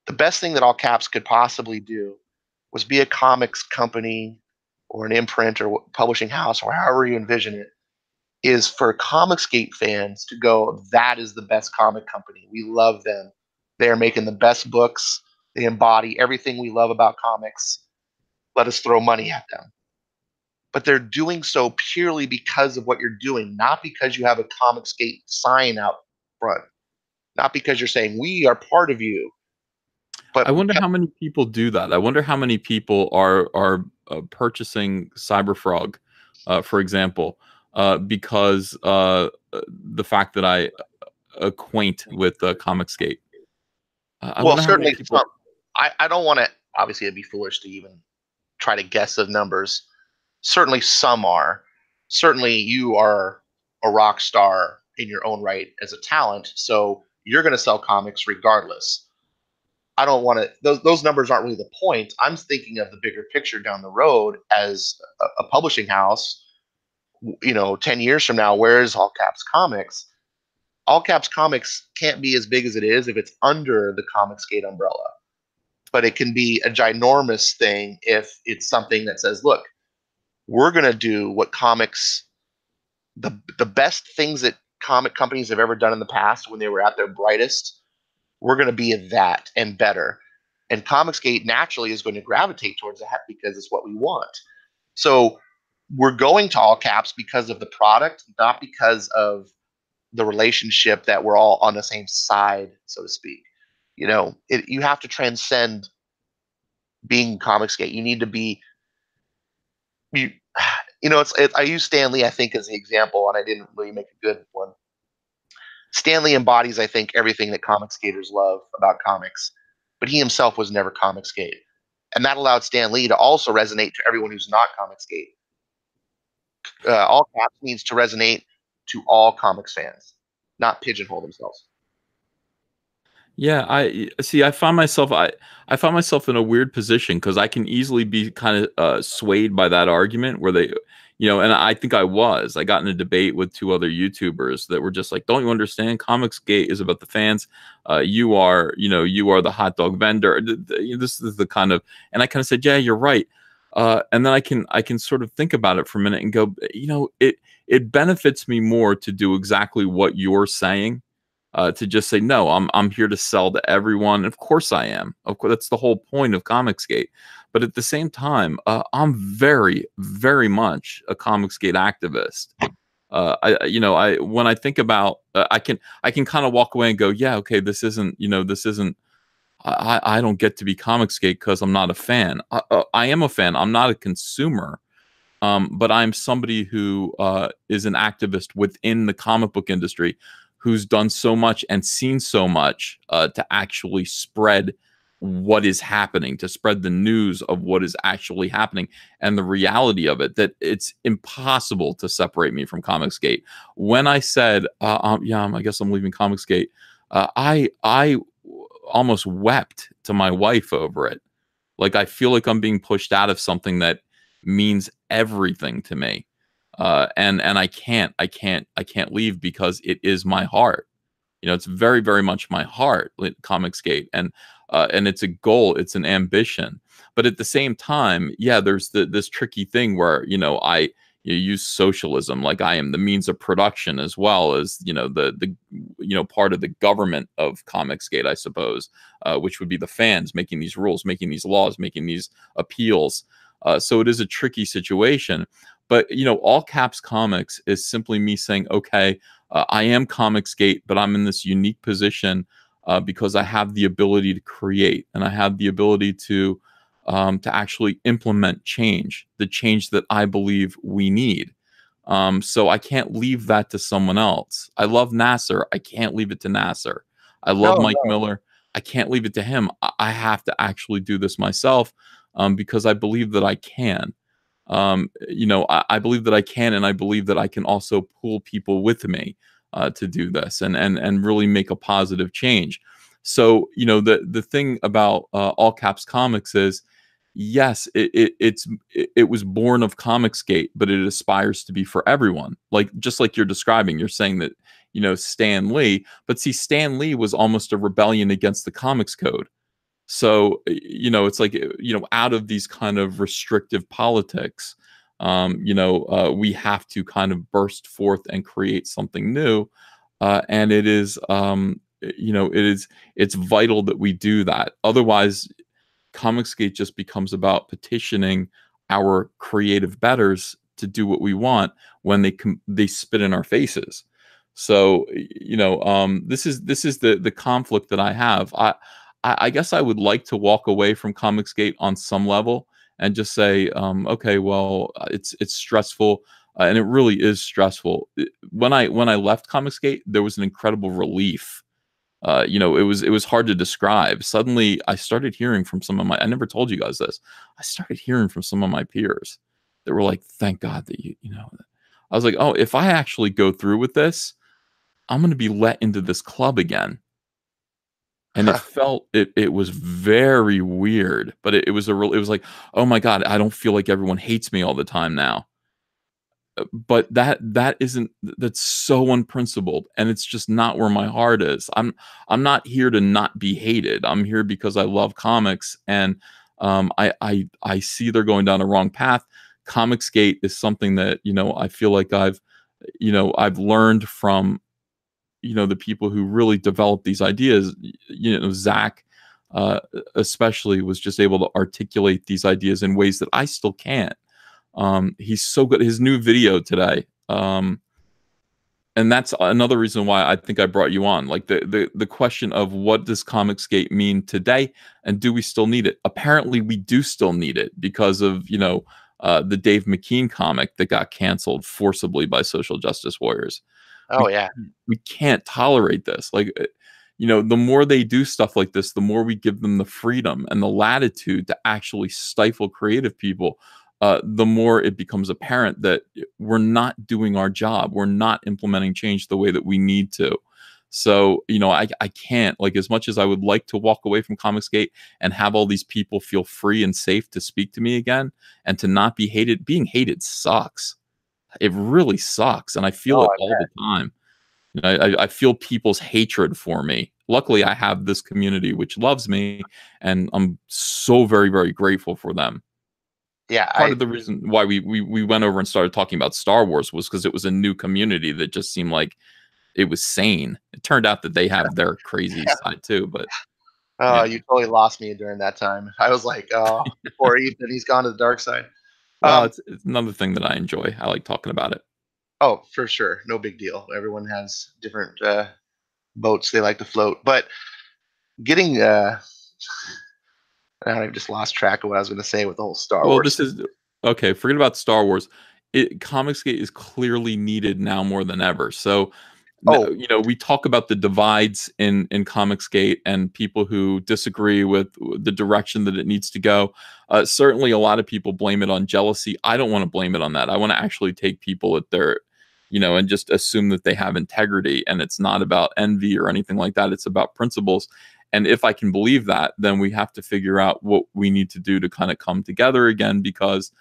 The best thing that all caps could possibly do was be a comics company or an imprint or publishing house or however you envision it, is for Comicsgate fans to go, that is the best comic company. We love them. They are making the best books. They embody everything we love about comics. Let us throw money at them. But they're doing so purely because of what you're doing, not because you have a Comicsgate sign out front, not because you're saying we are part of you, I but wonder because how many people do that. I wonder how many people are purchasing Cyberfrog, for example, because the fact that I acquaint with Comicsgate. I well, wonder how many certainly some. people. I don't want to. Obviously, it'd be foolish to even try to guess the numbers. Certainly, some are. Certainly, you are a rock star in your own right as a talent, so you're going to sell comics regardless. I don't want to, those numbers aren't really the point. I'm thinking of the bigger picture down the road as a publishing house. 10 years from now, where is All Caps Comics? All Caps Comics can't be as big as it is if it's under the ComicsGate umbrella, but it can be a ginormous thing if it's something that says, look, we're going to do what comics, the best things that comic companies have ever done in the past when they were at their brightest. We're going to be that and better. And ComicsGate naturally is going to gravitate towards that because it's what we want. So we're going to All Caps because of the product, not because of the relationship that we're all on the same side, so to speak. You have to transcend being ComicsGate. You need to be, you, I use Stan Lee, I think, as the example, and I didn't really make a good one. Stan Lee embodies, I think, everything that comic skaters love about comics, but he himself was never ComicsGate. And that allowed Stan Lee to also resonate to everyone who's not ComicsGate. All Caps needs to resonate to all comics fans, not pigeonhole themselves. Yeah, I see. I found myself in a weird position because I can easily be kind of swayed by that argument where they, and I think I got in a debate with two other YouTubers that were just like, "Don't you understand? ComicsGate is about the fans. You are the hot dog vendor. This is the kind of," and I kind of said, "Yeah, you're right." And then I can sort of think about it for a minute and go, it benefits me more to do exactly what you're saying. To just say no, I'm here to sell to everyone. Of course I am. Of course, that's the whole point of ComicsGate. But at the same time, I'm very, very much a ComicsGate activist. I when I think about, I can kind of walk away and go, yeah, okay, this isn't. I don't get to be ComicsGate because I'm not a fan. I am a fan. I'm not a consumer. But I'm somebody who is an activist within the comic book industry, who's done so much and seen so much to actually spread what is happening, to spread the news of what is actually happening and the reality of it, that it's impossible to separate me from ComicsGate. When I said, yeah, I guess I'm leaving ComicsGate, I almost wept to my wife over it. Like, I feel like I'm being pushed out of something that means everything to me. And I can't leave because it is my heart. It's very, very much my heart, ComicsGate, and it's a goal, it's an ambition. But at the same time, yeah, there's this tricky thing where I use socialism, like I am the means of production as well as the part of the government of ComicsGate, I suppose, which would be the fans making these rules, making these laws, making these appeals. So it is a tricky situation. But, All Caps Comics is simply me saying, okay, I am ComicsGate, but I'm in this unique position because I have the ability to create and I have the ability to actually implement change, the change that I believe we need. So I can't leave that to someone else. I love Nasser. I can't leave it to Nasser. I love Mike Miller. I can't leave it to him. I have to actually do this myself because I believe that I can. I believe that I can, and I believe that I can also pull people with me to do this and really make a positive change. So, the thing about All Caps Comics is, yes, it was born of ComicsGate, but it aspires to be for everyone. Like, just like you're describing, you're saying that, Stan Lee, but see, Stan Lee was almost a rebellion against the Comics Code. So, it's like, out of these kind of restrictive politics, we have to kind of burst forth and create something new. And it is, it's vital that we do that. Otherwise, ComicsGate just becomes about petitioning our creative betters to do what we want when they spit in our faces. So, this is the conflict that I have. I guess I would like to walk away from ComicsGate on some level and just say, okay, well, it's stressful, and it really is stressful. When I left ComicsGate, there was an incredible relief. It was hard to describe. Suddenly, I started hearing from some of my. I never told you guys this. I started hearing from some of my peers that were like, "Thank God that you." I was like, "Oh, if I actually go through with this, I'm going to be let into this club again. And it was very weird, but it was it was like, oh my God, I don't feel like everyone hates me all the time now. But that isn't, that's so unprincipled, and it's just not where my heart is. I'm not here to not be hated. I'm here because I love comics, and I see they're going down a wrong path. ComicsGate is something that, I feel like I've learned from, the people who really developed these ideas. Zach, uh, especially, was just able to articulate these ideas in ways that I still can't. He's so good. His new video today, and that's another reason why I think I brought you on. Like the question of, what does ComicsGate mean today, and do we still need it? Apparently, we do still need it, because of the Dave McKean comic that got canceled forcibly by social justice warriors. Oh We yeah. we can't tolerate this. Like, the more they do stuff like this, the more we give them the freedom and the latitude to actually stifle creative people. The more it becomes apparent that we're not doing our job. We're not implementing change the way that we need to. So, I can't, like, as much as I would like to walk away from ComicsGate and have all these people feel free and safe to speak to me again, and to not be hated. Being hated sucks. It really sucks, and I feel Oh, it I all the bet. time. I feel people's hatred for me. Luckily, I have this community which loves me, and I'm so very, very grateful for them. Yeah, Part of the reason why we went over and started talking about Star Wars was because it was a new community that just seemed like it was sane. It turned out that they have their crazy side too, but oh, yeah. you totally lost me during that time. I was like, oh, poor Ethan, he's gone to the dark side. Well, Um, it's another thing that I enjoy. I like talking about it. oh, for sure, no big deal. Everyone has different boats they like to float. But getting, I just lost track of what I was going to say with the whole Star Well, Wars this thing. is okay. Forget about Star Wars. Comicsgate is clearly needed now more than ever. So, Oh, we talk about the divides in Comicsgate and people who disagree with the direction that it needs to go. Certainly, a lot of people blame it on jealousy. I don't want to blame it on that. I want to actually take people at their, and just assume that they have integrity, and it's not about envy or anything like that. It's about principles. And if I can believe that, then we have to figure out what we need to do to kind of come together again, because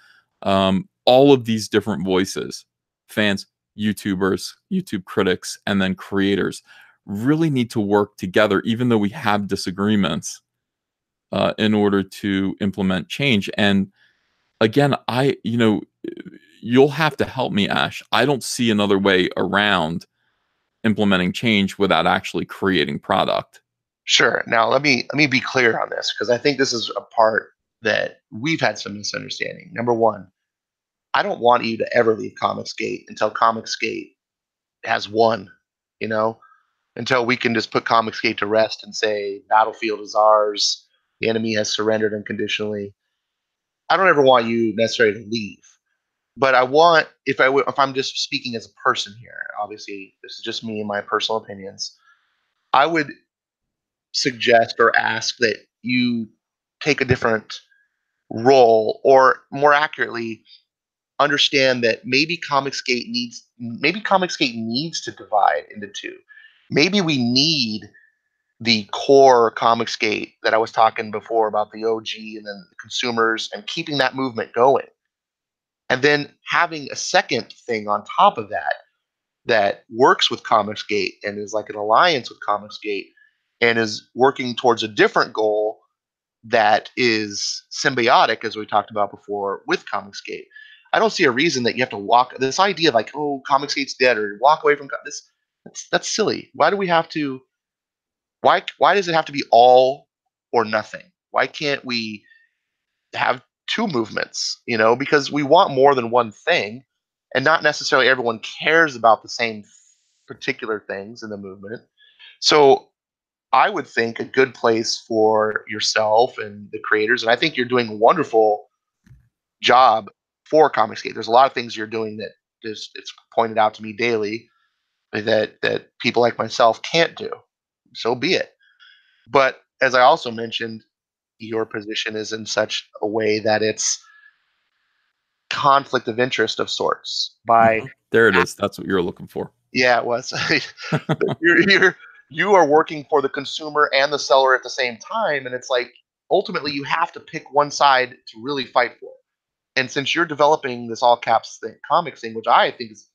all of these different voices, fans, YouTubers, YouTube critics, and then creators, really need to work together, even though we have disagreements, in order to implement change. And again, you'll have to help me, Ash. I don't see another way around implementing change without actually creating product. sure. Now let me be clear on this because I think this is a part that we've had some misunderstanding. Number one, I don't want you to ever leave Comicsgate until Comicsgate has won. You know, until we can just put Comicsgate to rest and say Battlefield is ours, the enemy has surrendered unconditionally. I don't ever want you necessarily to leave, but I want if I'm just speaking as a person here, obviously this is just me and my personal opinions. I would suggest or ask that you take a different role, or more accurately, understand that maybe Comicsgate needs to divide into two. Maybe we need the core Comicsgate that I was talking before about, the OG and then the consumers, and keeping that movement going. And then having a second thing on top of that that works with Comicsgate and is like an alliance with Comicsgate and is working towards a different goal that is symbiotic, as we talked about before, with Comicsgate. I don't see a reason that you have to walk this idea of like, oh, Comicsgate's dead, or walk away from this. That's silly. Why do we have to? Why does it have to be all or nothing? Why can't we have two movements? Because we want more than one thing, and not necessarily everyone cares about the same particular things in the movement. So I would think a good place for yourself and the creators, and I think you're doing a wonderful job for Comicsgate. There's a lot of things you're doing that just it's pointed out to me daily that people like myself can't do. So be it. But as I also mentioned, your position is in such a way that it's conflict of interest of sorts by Mhm. There it is. That's what you're looking for. Yeah, it was. You're you are working for the consumer and the seller at the same time, and it's like ultimately you have to pick one side to really fight for. And since you're developing this all caps thing, comics thing, which I think is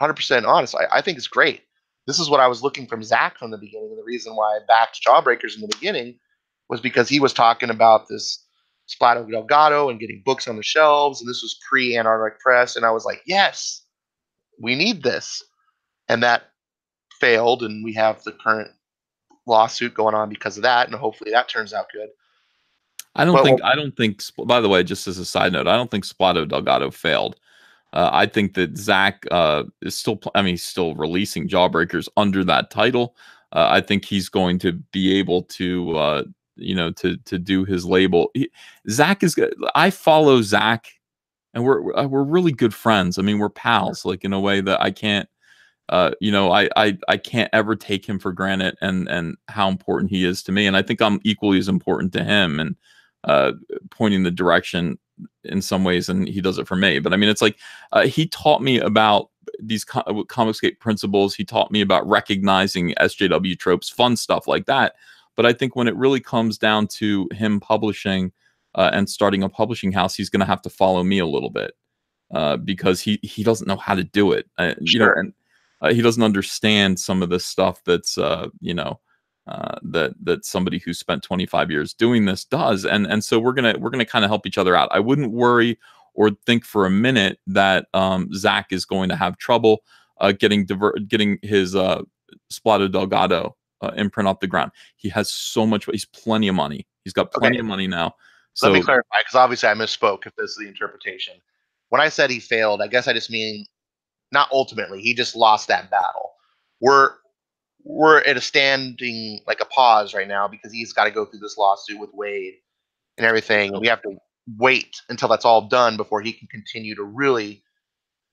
100% honest, I think it's great. This is what I was looking from Zach from the beginning, and the reason why I backed Jawbreakers in the beginning was because he was talking about this Splato Delgado and getting books on the shelves, and this was pre-Antarctic Press, and I was like, yes, we need this, and that failed, and we have the current lawsuit going on because of that, and hopefully that turns out good. But I don't think, by the way, just as a side note, I don't think Splato Delgado failed. I think that Zach is still, I mean, he's still releasing Jawbreakers under that title. I think he's going to be able to, to do his label. Zach is good. I follow Zach, and we're really good friends. I mean, we're pals, like in a way that I can't, I can't ever take him for granted, and how important he is to me. And I think I'm equally as important to him, and pointing the direction in some ways, and he does it for me. But I mean, it's like he taught me about these ComicsGate principles. He taught me about recognizing SJW tropes, fun stuff like that. But I think when it really comes down to him publishing and starting a publishing house, he's going to have to follow me a little bit because he doesn't know how to do it. sure. And he doesn't understand some of the stuff that's that somebody who spent 25 years doing this does, and so we're gonna kind of help each other out. I wouldn't worry or think for a minute that Zach is going to have trouble getting his Splato Delgado imprint off the ground. He has so much. He's plenty of money. He's got plenty Okay, of money now. let me So clarify because obviously I misspoke if this is the interpretation. When I said he failed, I guess I just mean not ultimately. He just lost that battle. We're we're at a standing like a pause right now because he's got to go through this lawsuit with Wade and everything, and we have to wait until that's all done before he can continue to really.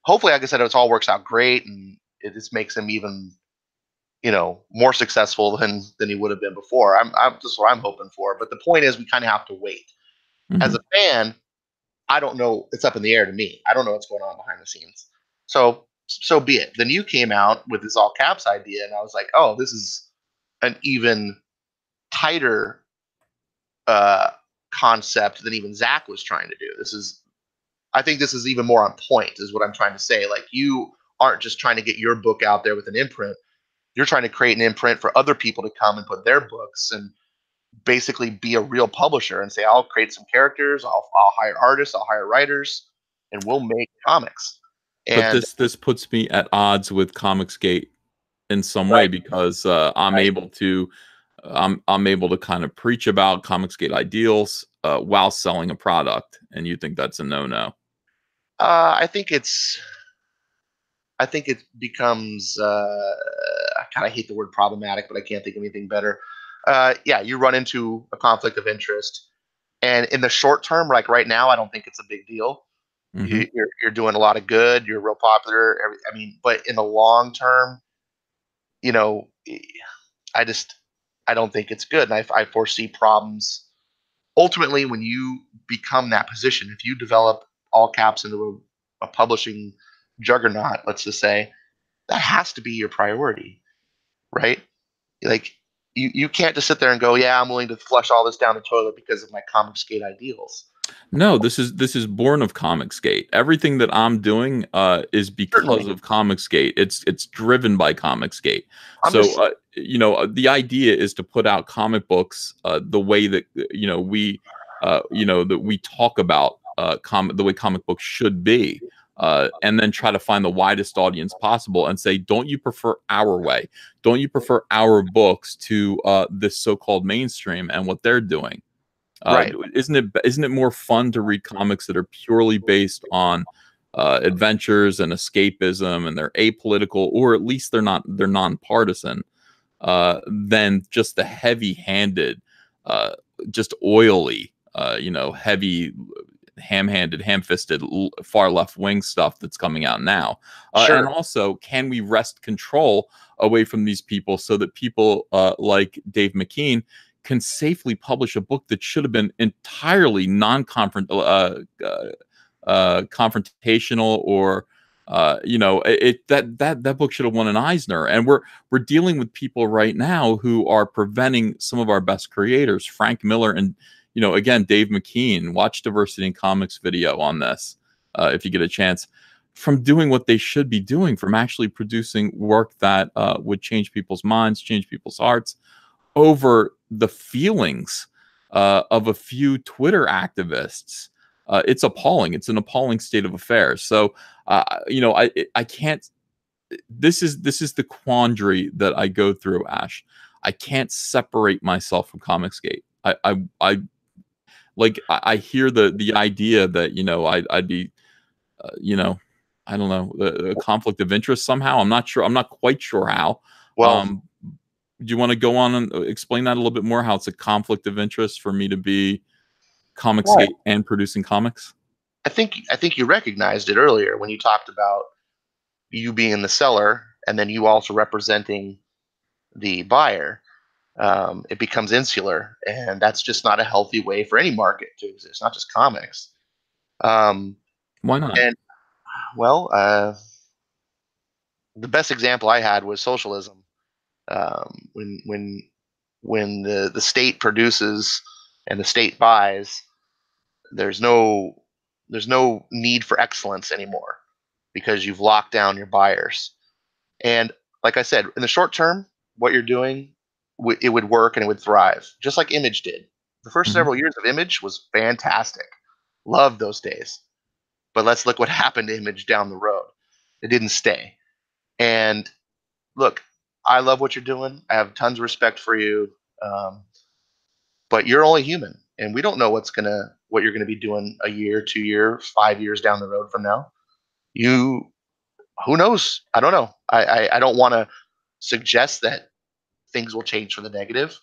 Hopefully, like I said, it all works out great, and it just makes him even more successful than he would have been before. I'm just what I'm hoping for. But the point is, we kind of have to wait. As mhm. a fan, I don't know. It's up in the air to me. I don't know what's going on behind the scenes. So be it. Then you came out with this all caps idea, and I was like, oh, this is an even tighter uh, concept than even Zach was trying to do. I think this is even more on point, is what I'm trying to say. Like, you aren't just trying to get your book out there with an imprint. You're trying to create an imprint for other people to come and put their books and basically be a real publisher and say, I'll create some characters, I'll hire artists, I'll hire writers, and we'll make comics. But And this puts me at odds with ComicsGate in some way right, because right. I'm able to kind of preach about ComicsGate ideals while selling a product, and you think that's a no-no. I think it becomes I kind of hate the word problematic, but I can't think of anything better. Yeah, you run into a conflict of interest, and in the short term, like right now, I don't think it's a big deal. Hmm. You're doing a lot of good. You're real popular. I mean, but in the long term, you know, I just I don't think it's good, and I foresee problems. Ultimately, when you become that position, if you develop all caps into a publishing juggernaut, let's just say, that has to be your priority, right? Like, you can't just sit there and go, yeah, I'm willing to flush all this down the toilet because of my comic skate ideals. No, this is born of ComicsGate. Everything that I'm doing is because Certainly, of ComicsGate. It's driven by ComicsGate. I'm So just the idea is to put out comic books the way that that we talk about the way comic books should be. And then try to find the widest audience possible and say, don't you prefer our way? Don't you prefer our books to this so-called mainstream and what they're doing? right, Isn't it more fun to read comics that are purely based on adventures and escapism, and they're apolitical, or at least they're nonpartisan, than just the heavy-handed, uh, just oily, heavy, ham-handed, ham-fisted, far left-wing stuff that's coming out now? And sure, also, can we wrest control away from these people so that people like Dave McKean can safely publish a book that should have been entirely non-confront confrontational, or You know, that book should have won an Eisner. And we're dealing with people right now who are preventing some of our best creators, Frank Miller and, you know, again, Dave McKean. Watch Diversity in Comics video on this if you get a chance, from doing what they should be doing, from actually producing work that would change people's minds, change people's hearts over the feelings of a few Twitter activists. It's appalling. It's an appalling state of affairs. So, you know, I can't. This is the quandary that I go through, Ash. I can't separate myself from ComicsGate. I like I hear the idea that, you know, I'd be you know, I don't know, a conflict of interest somehow. I'm not sure. I'm not quite sure how. Well, Do you want to go on and explain that a little bit more? How it's a conflict of interest for me to be right. ComicsGate and producing comics? I think you recognized it earlier when you talked about you being the seller and then you also representing the buyer. It becomes insular, and that's just not a healthy way for any market to exist, not just comics. Um, Why not? and well, the best example I had was socialism. When the state produces and the state buys, there's no there's no need for excellence anymore because you've locked down your buyers. And like I said, in the short term, what you're doing, it would work and it would thrive, just like Image did. The first Hmm. several years of Image was fantastic. Loved those days. But let's look what happened to Image down the road. It didn't stay. And look, I love what you're doing. I have tons of respect for you. Um, but you're only human, and we don't know what you're gonna be doing a year, 2 year, 5 years down the road from now. You Who knows? I don't know. I don't want to suggest that things will change for the negative,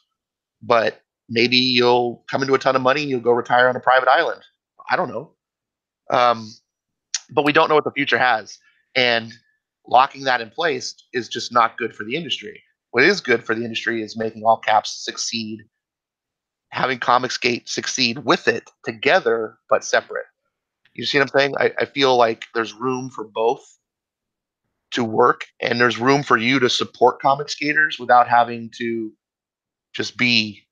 but maybe you'll come into a ton of money and you'll go retire on a private island. I don't know. Um, but we don't know what the future has. And locking that in place is just not good for the industry. What is good for the industry is making all caps succeed, having Comicsgate succeed with it together, but separate. You see what I'm saying? I feel like there's room for both to work, and there's room for you to support comic skaters without having to just be,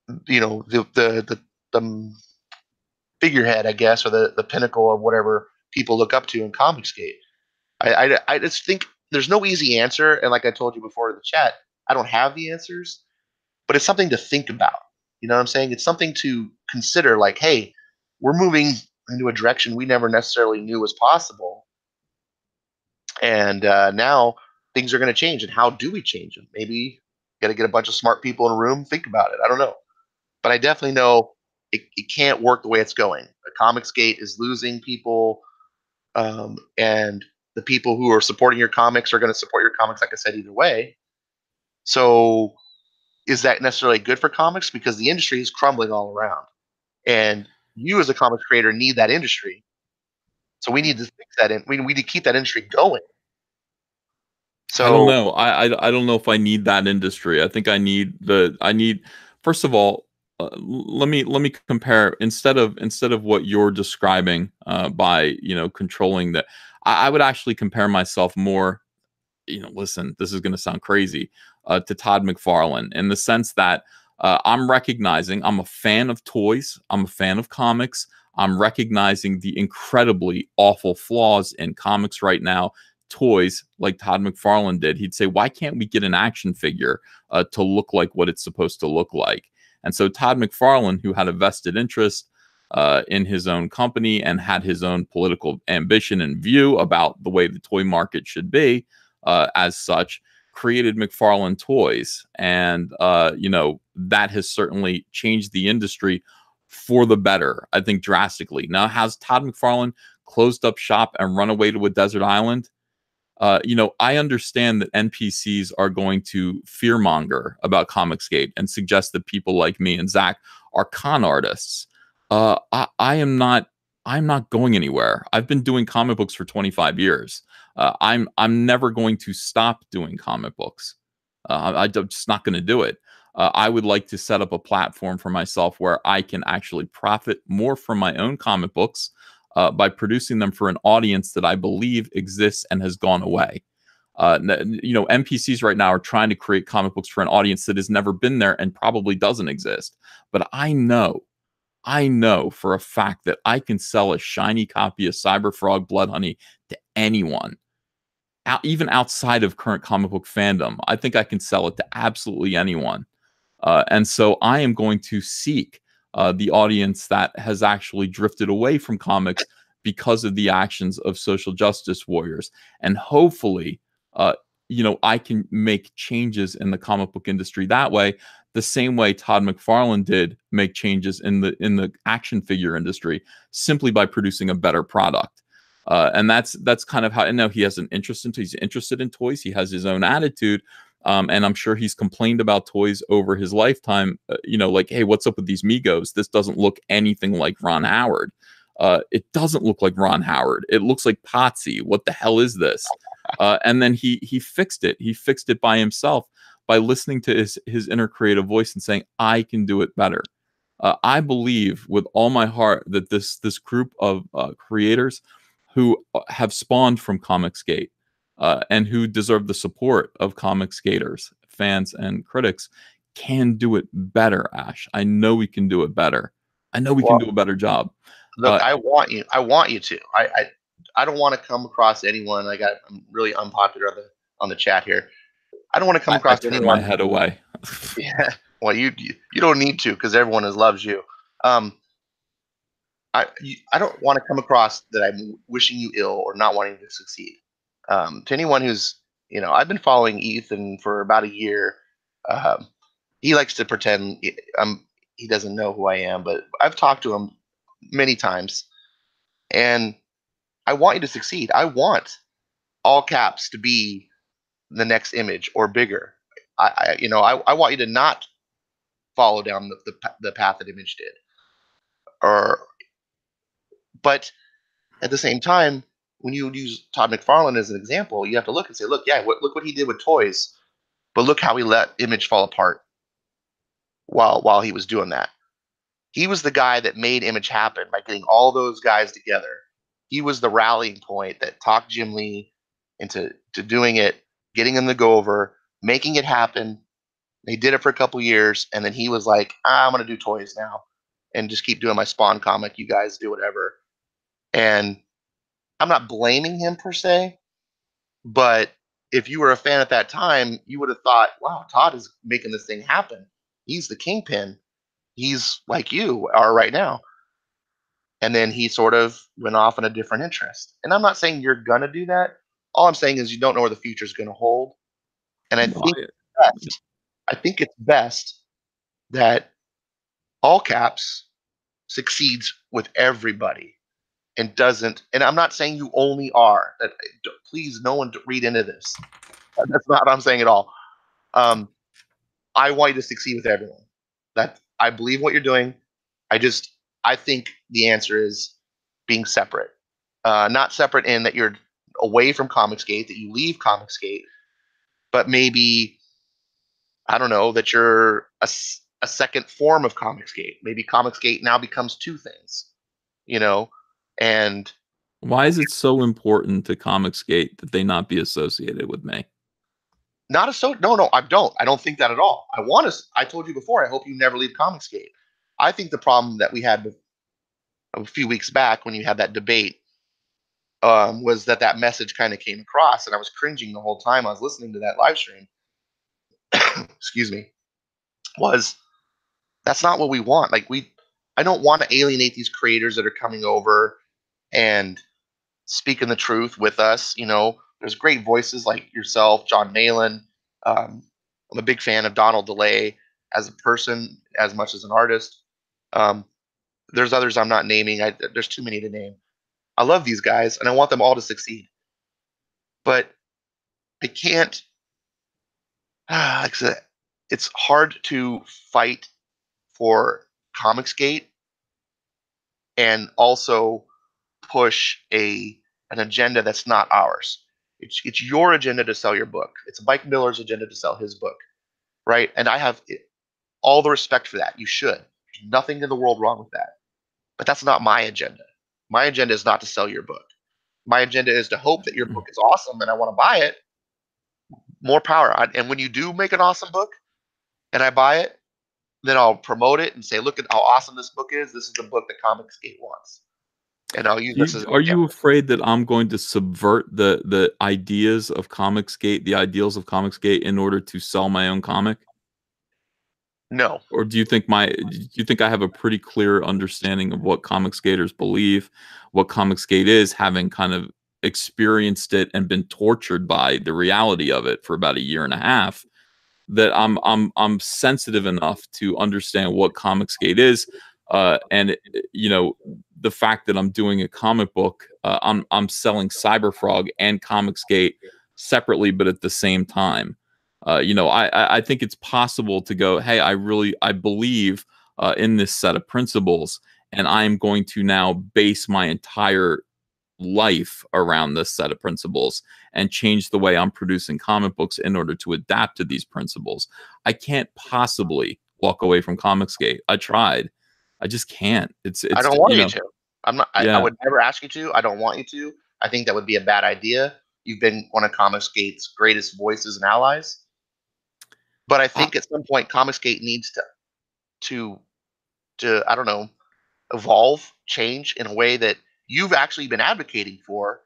the figurehead, I guess, or the pinnacle of whatever people look up to in comic skate. I just think there's no easy answer, and like I told you before in the chat, I don't have the answers, but it's something to think about. You know what I'm saying? It's something to consider. Like, hey, we're moving into a direction we never necessarily knew was possible, and now things are going to change. And how do we change them? Maybe got to get a bunch of smart people in a room, think about it. I don't know, but I definitely know it can't work the way it's going. The Comics Gate is losing people, and the people who are supporting your comics are going to support your comics, like I said, either way. So, is that necessarily good for comics? Because the industry is crumbling all around, and you as a comics creator need that industry. So we need to fix that. We need to keep that industry going. I don't So know. I don't know if I need that industry. I think I need, first of all, let me compare, instead of what you're describing by, you know, controlling that. I would actually compare myself more, you know, listen, this is going to sound crazy, to Todd McFarlane, in the sense that I'm recognizing I'm a fan of toys, I'm a fan of comics, I'm recognizing the incredibly awful flaws in comics right now. Toys, like Todd McFarlane did, he'd say, "Why can't we get an action figure to look like what it's supposed to look like?" And so Todd McFarlane, who had a vested interest in his own company and had his own political ambition and view about the way the toy market should be, as such, created McFarlane Toys, and you know, that has certainly changed the industry for the better, I think, drastically. Now, has Todd McFarlane closed up shop and run away to a desert island? You know, I understand that NPCs are going to fearmonger about Comicsgate and suggest that people like me and Zach are con artists. I am not. I'm not going anywhere. I've been doing comic books for 25 years. I'm never going to stop doing comic books. I'm just not going to do it. I would like to set up a platform for myself where I can actually profit more from my own comic books, by producing them for an audience that I believe exists and has gone away. NPCs right now are trying to create comic books for an audience that has never been there and probably doesn't exist. But I know for a fact that I can sell a shiny copy of Cyberfrog Blood Honey to anyone, even outside of current comic book fandom. I think I can sell it to absolutely anyone. And so I am going to seek the audience that has actually drifted away from comics because of the actions of social justice warriors. And hopefully, I can make changes in the comic book industry that way, the same way Todd McFarlane did make changes in the action figure industry, simply by producing a better product. And that's kind of how. And now he has an interest he's interested in toys. He has his own attitude. And I'm sure he's complained about toys over his lifetime, like, hey, what's up with these Migos? This doesn't look anything like Ron Howard. It doesn't look like Ron Howard. It looks like Potsy. What the hell is this? And then he fixed it. He fixed it by himself by listening to his inner creative voice and saying, I can do it better. I believe with all my heart that this group of creators who have spawned from ComicsGate, and who deserve the support of comic skaters, fans, and critics, can do it better, Ash. I know we can do it better. I know we can do a better job. Look, I want you to. I don't want to come across anyone. I'm really unpopular on the chat here. I don't want to come across I turn anyone. my head away. Yeah. Well, you don't need to, because everyone loves you. I don't want to come across that I'm wishing you ill or not wanting to succeed. To anyone who's, I've been following Ethan for about a year. He likes to pretend he doesn't know who I am, but I've talked to him many times, and I want you to succeed. I want all caps to be the next Image or bigger. I want you to not follow down the path that Image did, but at the same time, when you use Todd McFarlane as an example, you have to look and say, look what he did with toys, but look how he let Image fall apart while he was doing that. He was the guy that made Image happen by getting all those guys together. He was the rallying point that talked Jim Lee into doing it, getting him to go over, making it happen. They did it for a couple years, and then he was like, I'm going to do toys now and just keep doing my Spawn comic. You guys do whatever. And I'm not blaming him per se, but if you were a fan at that time, you would have thought, wow, Todd is making this thing happen. He's the kingpin. He's like you are right now. And then he sort of went off in a different interest. And I'm not saying you're going to do that. All I'm saying is you don't know where the future is going to hold. And I think it's best that all caps succeeds with everybody and doesn't. And I'm not saying you only are. Please, no one read into this. That's not what I'm saying at all. I want you to succeed with everyone. That I believe what you're doing. I think the answer is being separate. Not separate in that you're away from ComicsGate, that you leave ComicsGate, but maybe, I don't know, that you're a second form of ComicsGate. Maybe ComicsGate now becomes two things, and why is it so important to ComicsGate that they not be associated with me? No, I don't. I don't think that at all. I told you before, I hope you never leave ComicsGate. I think the problem that we had a few weeks back when you had that debate was that message kind of came across, and I was cringing the whole time I was listening to that live stream. Excuse me. That's not what we want. I don't want to alienate these creators that are coming over and speaking the truth with us. There's great voices like yourself, John Malin. I'm a big fan of Donald DeLay as a person as much as an artist. There's others I'm not naming. There's too many to name. I love these guys, and I want them all to succeed. But I can't. Like I said, it's hard to fight for ComicsGate and also push an agenda that's not ours. It's your agenda to sell your book. It's Mike Miller's agenda to sell his book, right? And I have all the respect for that. You should. There's nothing in the world wrong with that. But that's not my agenda. My agenda is not to sell your book. My agenda is to hope that your book is awesome and I want to buy it. More power. And when you do make an awesome book and I buy it, then I'll promote it and say, look at how awesome this book is. This is the book that ComicsGate wants. And I'll use this as an Are you example. afraid that I'm going to subvert the ideas of ComicsGate, the ideals of ComicsGate, in order to sell my own comic? No, Or do you think I have a pretty clear understanding of what comic skaters believe, what comic skate is, having kind of experienced it and been tortured by the reality of it for about a year and a half, that I'm sensitive enough to understand what comic skate is, and the fact that I'm doing a comic book, I'm selling Cyberfrog and comic skate separately, but at the same time. I think it's possible to go, hey, I believe in this set of principles, and I'm going to now base my entire life around this set of principles and change the way I'm producing comic books in order to adapt to these principles. I can't possibly walk away from Comicsgate. I tried. I just can't. I It's don't want you to. I'm not. I yeah. would never ask you to. I don't want you to. I think that would be a bad idea. You've been one of ComicsGate's greatest voices and allies. But I I, think at some point, ComicsGate needs to I don't know, evolve, change in a way that you've actually been advocating for.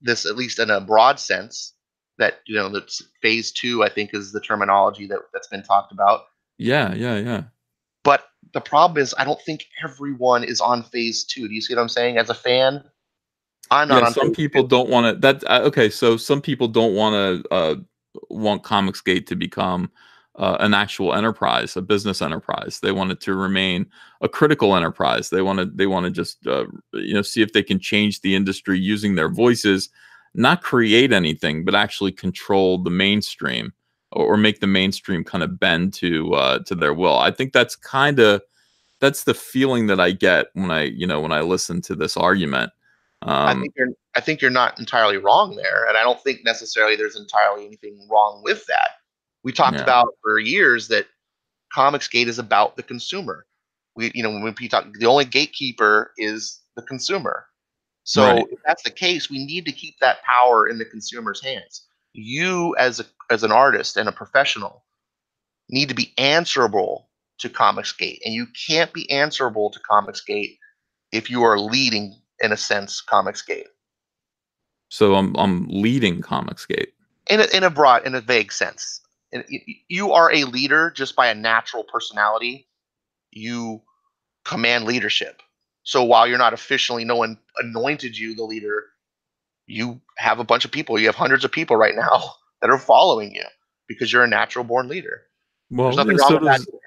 This, at least in a broad sense, that that's phase two. I think is the terminology that's been talked about. yeah, yeah, yeah. But the problem is, I don't think everyone is on phase two. Do you see what I'm saying? As a fan, I'm not Yeah, on some phase people two. don't want to. That okay. So some people don't want Comicsgate to become an actual enterprise, a business enterprise. They want it to remain a critical enterprise. They want to just see if they can change the industry using their voices, not create anything, but actually control the mainstream, or make the mainstream kind of bend to their will. I think that's the feeling that I get when I listen to this argument. I Um, think you're not entirely wrong there, and I don't think necessarily there's entirely anything wrong with that. We talked yeah. about for years that Comicsgate is about the consumer. When we talk, the only gatekeeper is the consumer. Right. So if that's the case, we need to keep that power in the consumer's hands. You, as an artist and a professional, need to be answerable to Comicsgate, and you can't be answerable to Comicsgate if you are leading, in a sense, Comicsgate So I'm leading Comicsgate. in a vague sense. And you are a leader just by a natural personality. You command leadership. So while you're not officially, no one anointed you the leader, you have a bunch of people. You have hundreds of people right now that are following you because you're a natural born leader. There's Well, nothing yeah, wrong so with that does either.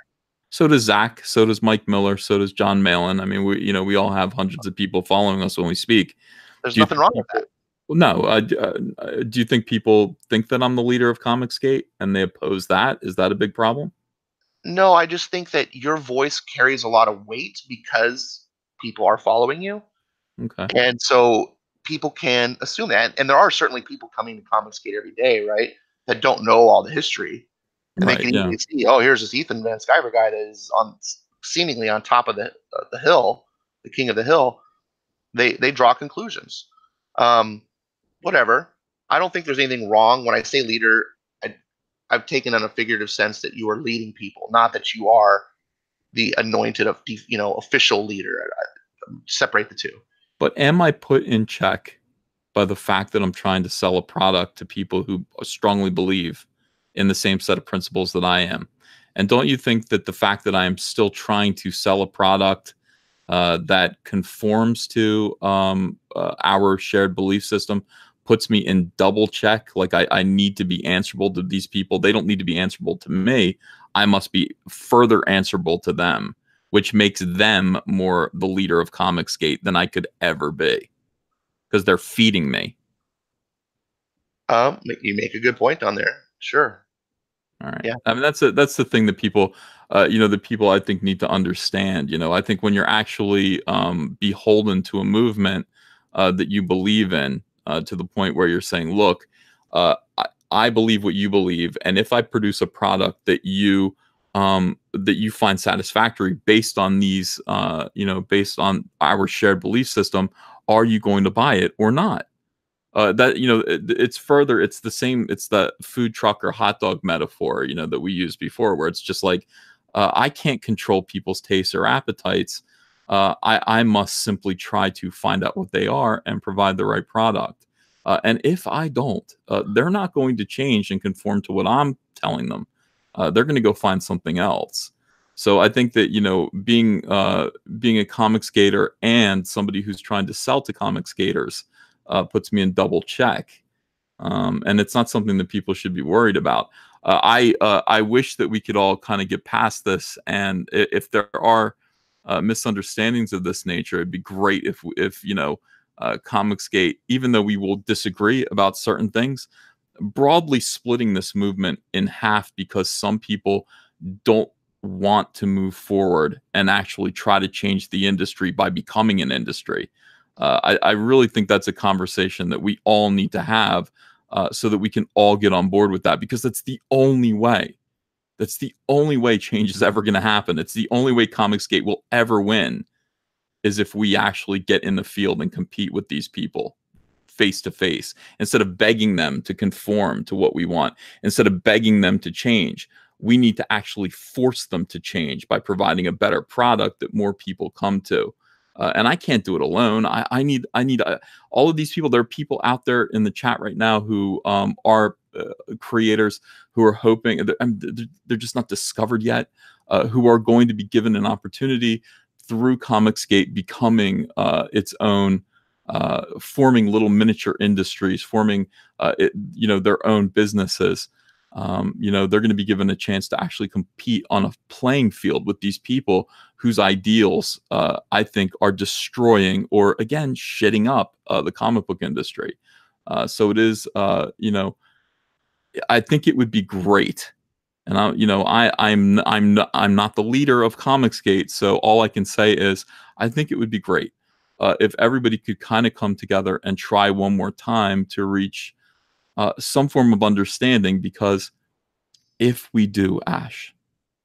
so does Zach, so does Mike Miller, so does John Malin. I mean, we all have hundreds of people following us when we speak. There's Do you nothing think wrong with that. people? Well, no. Do you think people think that I'm the leader of Comicsgate and they oppose that? Is that a big problem? No, I just think that your voice carries a lot of weight because people are following you. Okay. And so people can assume that. And there are certainly people coming to Comicsgate every day, right, that don't know all the history. And they Right. can Yeah. easily see, oh, here's this Ethan Van Sciver guy that is on seemingly on top of the hill, the king of the hill. They draw conclusions. Um, Whatever. I don't think there's anything wrong when I say leader. I, I've taken on a figurative sense that you are leading people, not that you are the anointed of official leader. Separate the two. But am I put in check by the fact that I'm trying to sell a product to people who strongly believe in the same set of principles that I am? And don't you think that the fact that I am still trying to sell a product that conforms to our shared belief system puts me in double check? Like I need to be answerable to these people. They don't need to be answerable to me. I must be further answerable to them, which makes them more the leader of Comicsgate than I could ever be because they're feeding me. You make a good point on there. Sure. All right. Yeah. I mean, that's the thing that people, the people I think need to understand. I think when you're actually beholden to a movement that you believe in, to the point where you're saying, look, I believe what you believe, and if I produce a product that you that you find satisfactory based on these, based on our shared belief system, are you going to buy it or not? That it's further. It's the same. It's the food truck or hot dog metaphor, that we used before, where it's just like, I can't control people's tastes or appetites. I must simply try to find out what they are and provide the right product. And if I don't, they're not going to change and conform to what I'm telling them. They're going to go find something else. So I think that being a comics skater and somebody who's trying to sell to comics skaters puts me in double check, and it's not something that people should be worried about. I wish that we could all kind of get past this, and if there are misunderstandings of this nature, it'd be great if ComicsGate, even though we will disagree about certain things, broadly splitting this movement in half because some people don't want to move forward and actually try to change the industry by becoming an industry. I really think that's a conversation that we all need to have, so that we can all get on board with that, because that's the only way. That's the only way change is ever going to happen. It's the only way ComicsGate will ever win, is if we actually get in the field and compete with these people face to face, instead of begging them to conform to what we want, instead of begging them to change. We need to actually force them to change by providing a better product that more people come to. And I can't do it alone. I need all of these people. There are people out there in the chat right now who are creators who are hoping they're just not discovered yet, who are going to be given an opportunity through ComicsGate becoming its own, forming little miniature industries, forming their own businesses. They're going to be given a chance to actually compete on a playing field with these people whose ideals, I think, are destroying or, again, shitting up the comic book industry. So it is, I think it would be great. And I'm not the leader of ComicsGate, so all I can say is I think it would be great if everybody could kind of come together and try one more time to reach some form of understanding, because if we do, Ash,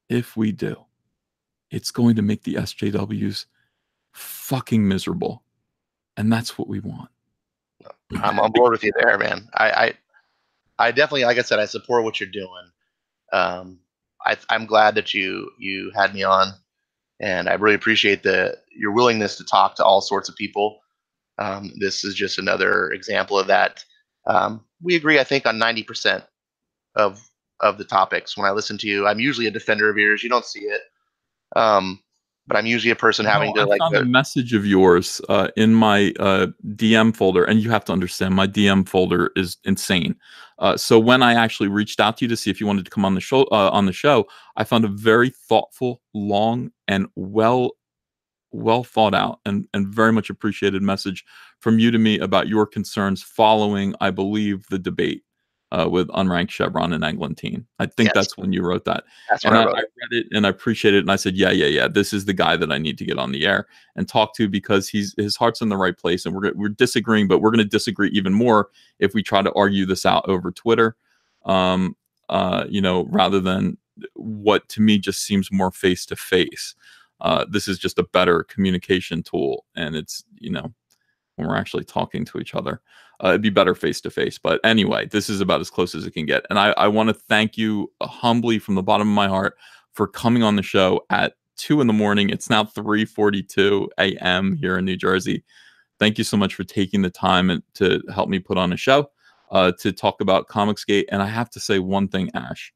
if we do, it's going to make the SJWs fucking miserable. And that's what we want. I'm on board with you there, man. I definitely, like I said, I support what you're doing. I'm glad that you had me on, and I really appreciate your willingness to talk to all sorts of people. This is just another example of that. We agree, I think, on 90% of the topics. When I listen to you, I'm usually a defender of yours. You don't see it, but I'm usually a person having to I found a message of yours in my DM folder, and you have to understand my DM folder is insane. So when I actually reached out to you to see if you wanted to come on the show, I found a very thoughtful, long, and well thought out and very much appreciated message from you to me about your concerns following, I believe, the debate with Unranked, Chevron, and Eglantine. I think that's when you wrote that. That's and when I wrote read it and I appreciated it. And I said, yeah, this is the guy that I need to get on the air and talk to, because his heart's in the right place. And we're disagreeing, but we're going to disagree even more if we try to argue this out over Twitter, rather than what to me just seems more face to face. This is just a better communication tool, and it's when we're actually talking to each other, it'd be better face to face. But anyway, this is about as close as it can get, and I want to thank you humbly from the bottom of my heart for coming on the show at 2 a.m. It's now 3:42 a.m. here in New Jersey. Thank you so much for taking the time to help me put on a show to talk about ComicsGate. And I have to say one thing, Ash.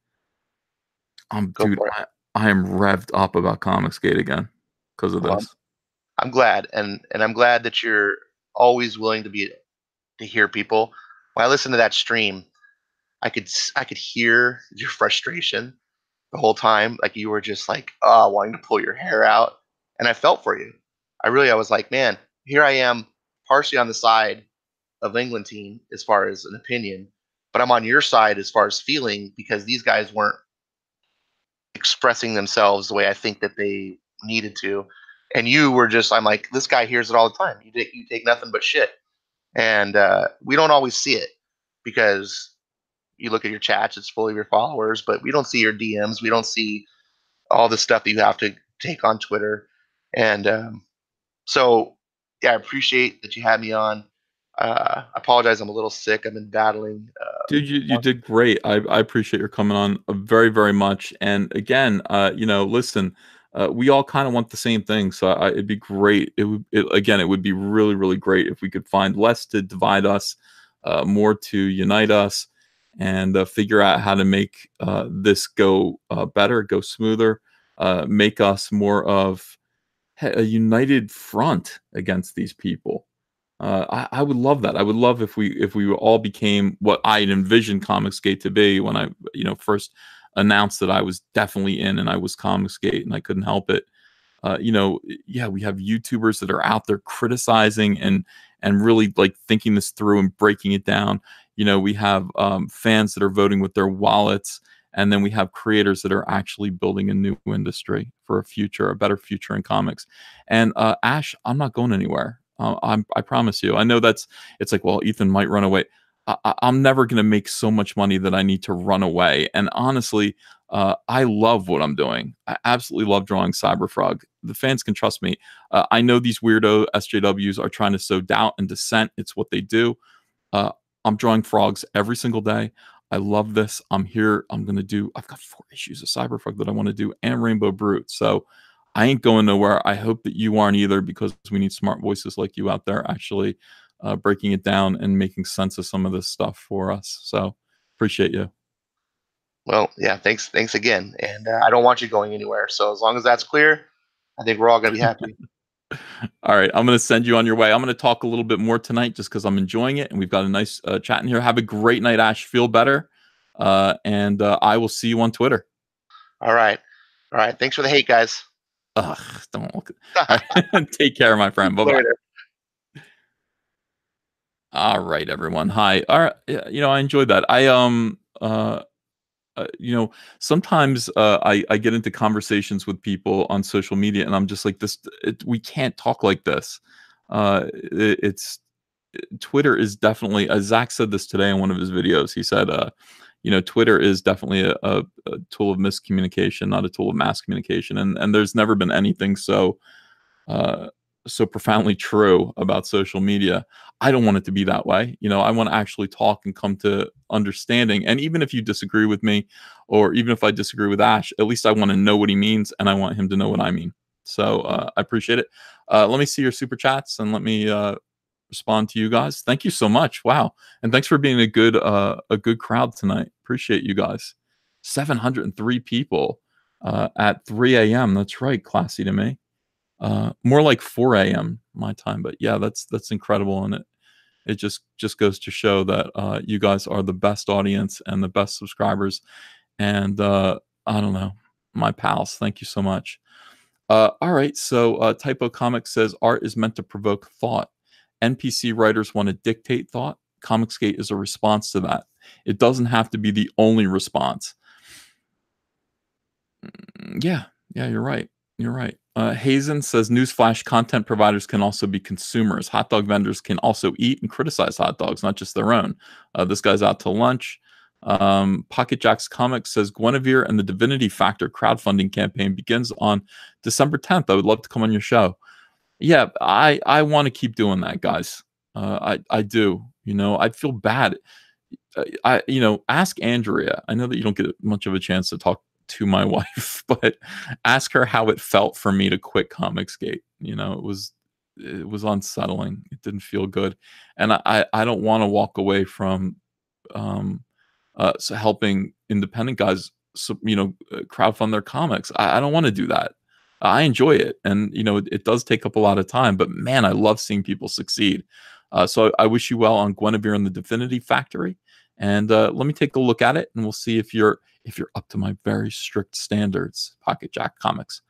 Dude, I am revved up about ComicsGate again because of this. I'm glad, and I'm glad that you're always willing to hear people. When I listened to that stream, I could hear your frustration the whole time. Like you were just like, wanting to pull your hair out, and I felt for you. I was like, man, here I am, partially on the side of Eglantine as far as an opinion, but I'm on your side as far as feeling, because these guys weren't expressing themselves the way I think that they needed to. And you were just, I'm like, this guy hears it all the time. You take nothing but shit. And we don't always see it, because you look at your chats, it's full of your followers, but we don't see your DMs. We don't see all the stuff that you have to take on Twitter. And so, yeah, I appreciate that you had me on. I apologize, I'm a little sick. I've been battling. Dude, you did great. I appreciate your coming on very, very much. And again, listen, we all kind of want the same thing. So it'd be great. It would be really, really great if we could find less to divide us, more to unite us, and figure out how to make this go better, go smoother, make us more of a united front against these people. I would love that. I would love if we all became what I had envisioned ComicsGate to be when I first announced that I was definitely in and I was ComicsGate and I couldn't help it. Yeah, we have YouTubers that are out there criticizing and really like thinking this through and breaking it down. We have fans that are voting with their wallets, and then we have creators that are actually building a new industry for a better future in comics. And Ash, I'm not going anywhere. I promise you. I know it's like, well, Ethan might run away. I'm never going to make so much money that I need to run away. And honestly, I love what I'm doing. I absolutely love drawing Cyberfrog. The fans can trust me. I know these weirdo SJWs are trying to sow doubt and dissent. It's what they do. I'm drawing frogs every single day. I love this. I'm here. I've got 4 issues of Cyberfrog that I want to do, and Rainbow Brute. So I ain't going nowhere. I hope that you aren't either, because we need smart voices like you out there actually breaking it down and making sense of some of this stuff for us. So appreciate you. Well, yeah, thanks again. And I don't want you going anywhere. So as long as that's clear, I think we're all going to be happy. All right, I'm going to send you on your way. I'm going to talk a little bit more tonight just because I'm enjoying it, and we've got a nice chat in here. Have a great night, Ash. Feel better, and I will see you on Twitter. All right. Thanks for the hate, guys. Ugh, don't look. All right. Take care, my friend. Bye-bye. All right, everyone. Hi. All right. I enjoyed that. Sometimes I get into conversations with people on social media, and I'm just like, we can't talk like this. Twitter is definitely, Zach said this today in one of his videos. He said, Twitter is definitely a tool of miscommunication, not a tool of mass communication. And there's never been anything so profoundly true about social media. I don't want it to be that way. I want to actually talk and come to understanding. And even if you disagree with me, or even if I disagree with Ash, at least I want to know what he means, and I want him to know what I mean. So I appreciate it. Let me see your super chats, and let me respond to you guys. Thank you so much. Wow. And thanks for being a good crowd tonight. Appreciate you guys. 703 people at 3 a.m. That's right. Classy to me. More like 4 a.m. my time, but yeah, that's incredible. And it just goes to show that you guys are the best audience and the best subscribers. And I don't know, my pals, thank you so much. All right, so Typo Comics says art is meant to provoke thought. NPC writers want to dictate thought. ComicsGate is a response to that. It doesn't have to be the only response. Yeah, you're right. You're right. Hazen says newsflash: content providers can also be consumers. Hot dog vendors can also eat and criticize hot dogs, not just their own. This guy's out to lunch. Pocket Jacks Comics says Guinevere and the Divinity Factor crowdfunding campaign begins on December 10th. I would love to come on your show. Yeah, I want to keep doing that, guys. I do. I'd feel bad. Ask Andrea. I know that you don't get much of a chance to talk to my wife, but ask her how it felt for me to quit ComicsGate. It was unsettling. It didn't feel good, and I don't want to walk away from helping independent guys crowdfund their comics. I don't want to do that. I enjoy it, and it does take up a lot of time, but man, I love seeing people succeed. So I wish you well on Guinevere and the Divinity Factory, and let me take a look at it, and we'll see if you're up to my very strict standards. Pocket Jack Comics.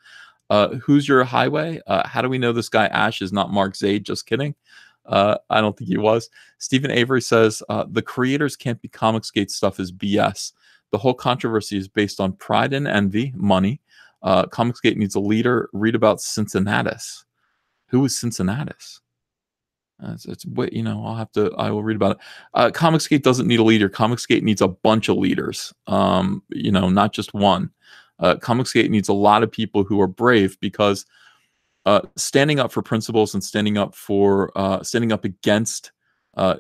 Who's your highway? How do we know this guy Ash is not Mark Waid? Just kidding. I don't think he was. Stephen Avery says the creators can't be ComicsGate stuff is BS. The whole controversy is based on pride and envy, money. ComicsGate needs a leader. Read about Cincinnatus. Who is Cincinnatus? It's I will read about it. ComicsGate doesn't need a leader. ComicsGate needs a bunch of leaders. Not just one. ComicsGate needs a lot of people who are brave, because standing up for principles and standing up against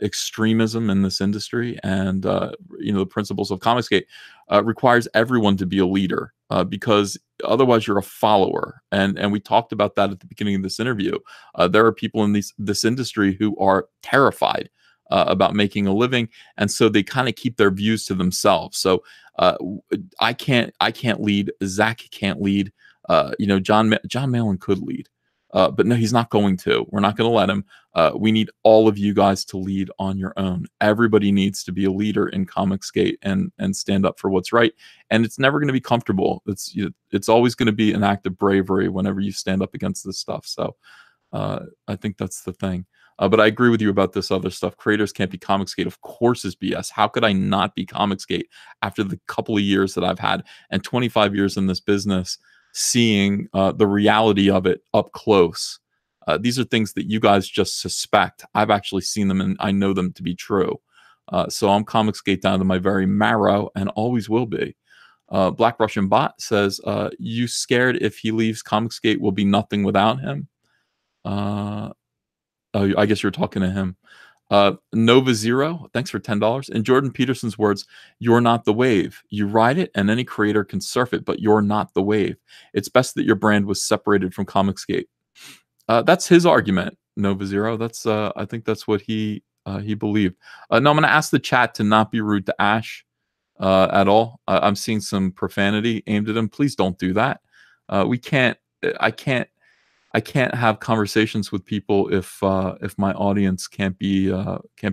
extremism in this industry, and the principles of ComicsGate requires everyone to be a leader, because otherwise you're a follower. And we talked about that at the beginning of this interview. There are people in this industry who are terrified about making a living, and so they kind of keep their views to themselves. So I can't lead. Zach can't lead. John Malin could lead. But no, he's not going to. We're not going to let him. We need all of you guys to lead on your own. Everybody needs to be a leader in ComicsGate and stand up for what's right. And it's never going to be comfortable. It's always going to be an act of bravery whenever you stand up against this stuff. So I think that's the thing. But I agree with you about this other stuff. Creators can't be ComicsGate. Of course is BS. How could I not be ComicsGate after the couple of years that I've had and 25 years in this business, seeing the reality of it up close? These are things that you guys just suspect. I've actually seen them, and I know them to be true. So I'm ComicsGate down to my very marrow, and always will be. Black Russian Bot says, you scared if he leaves, ComicsGate will be nothing without him? I guess you're talking to him. Nova Zero, thanks for $10. In Jordan Peterson's words, you're not the wave. You ride it, and any creator can surf it, but you're not the wave. It's best that your brand was separated from ComicsGate. That's his argument, Nova Zero. That's I think that's what he believed. No, I'm going to ask the chat to not be rude to Ash at all. I'm seeing some profanity aimed at him. Please don't do that. I can't have conversations with people if my audience can't be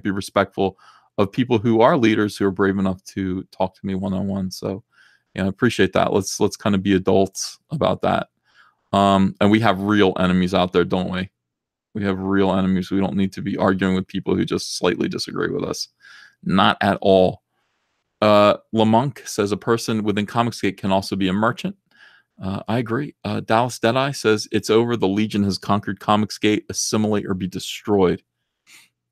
respectful of people who are leaders, who are brave enough to talk to me one-on-one. So, I appreciate that. Let's kind of be adults about that. And we have real enemies out there, don't we? We have real enemies. We don't need to be arguing with people who just slightly disagree with us. Not at all. Lamonk says a person within ComicsGate can also be a merchant. I agree. Dallas Deadeye says it's over. The Legion has conquered ComicsGate. Assimilate or be destroyed.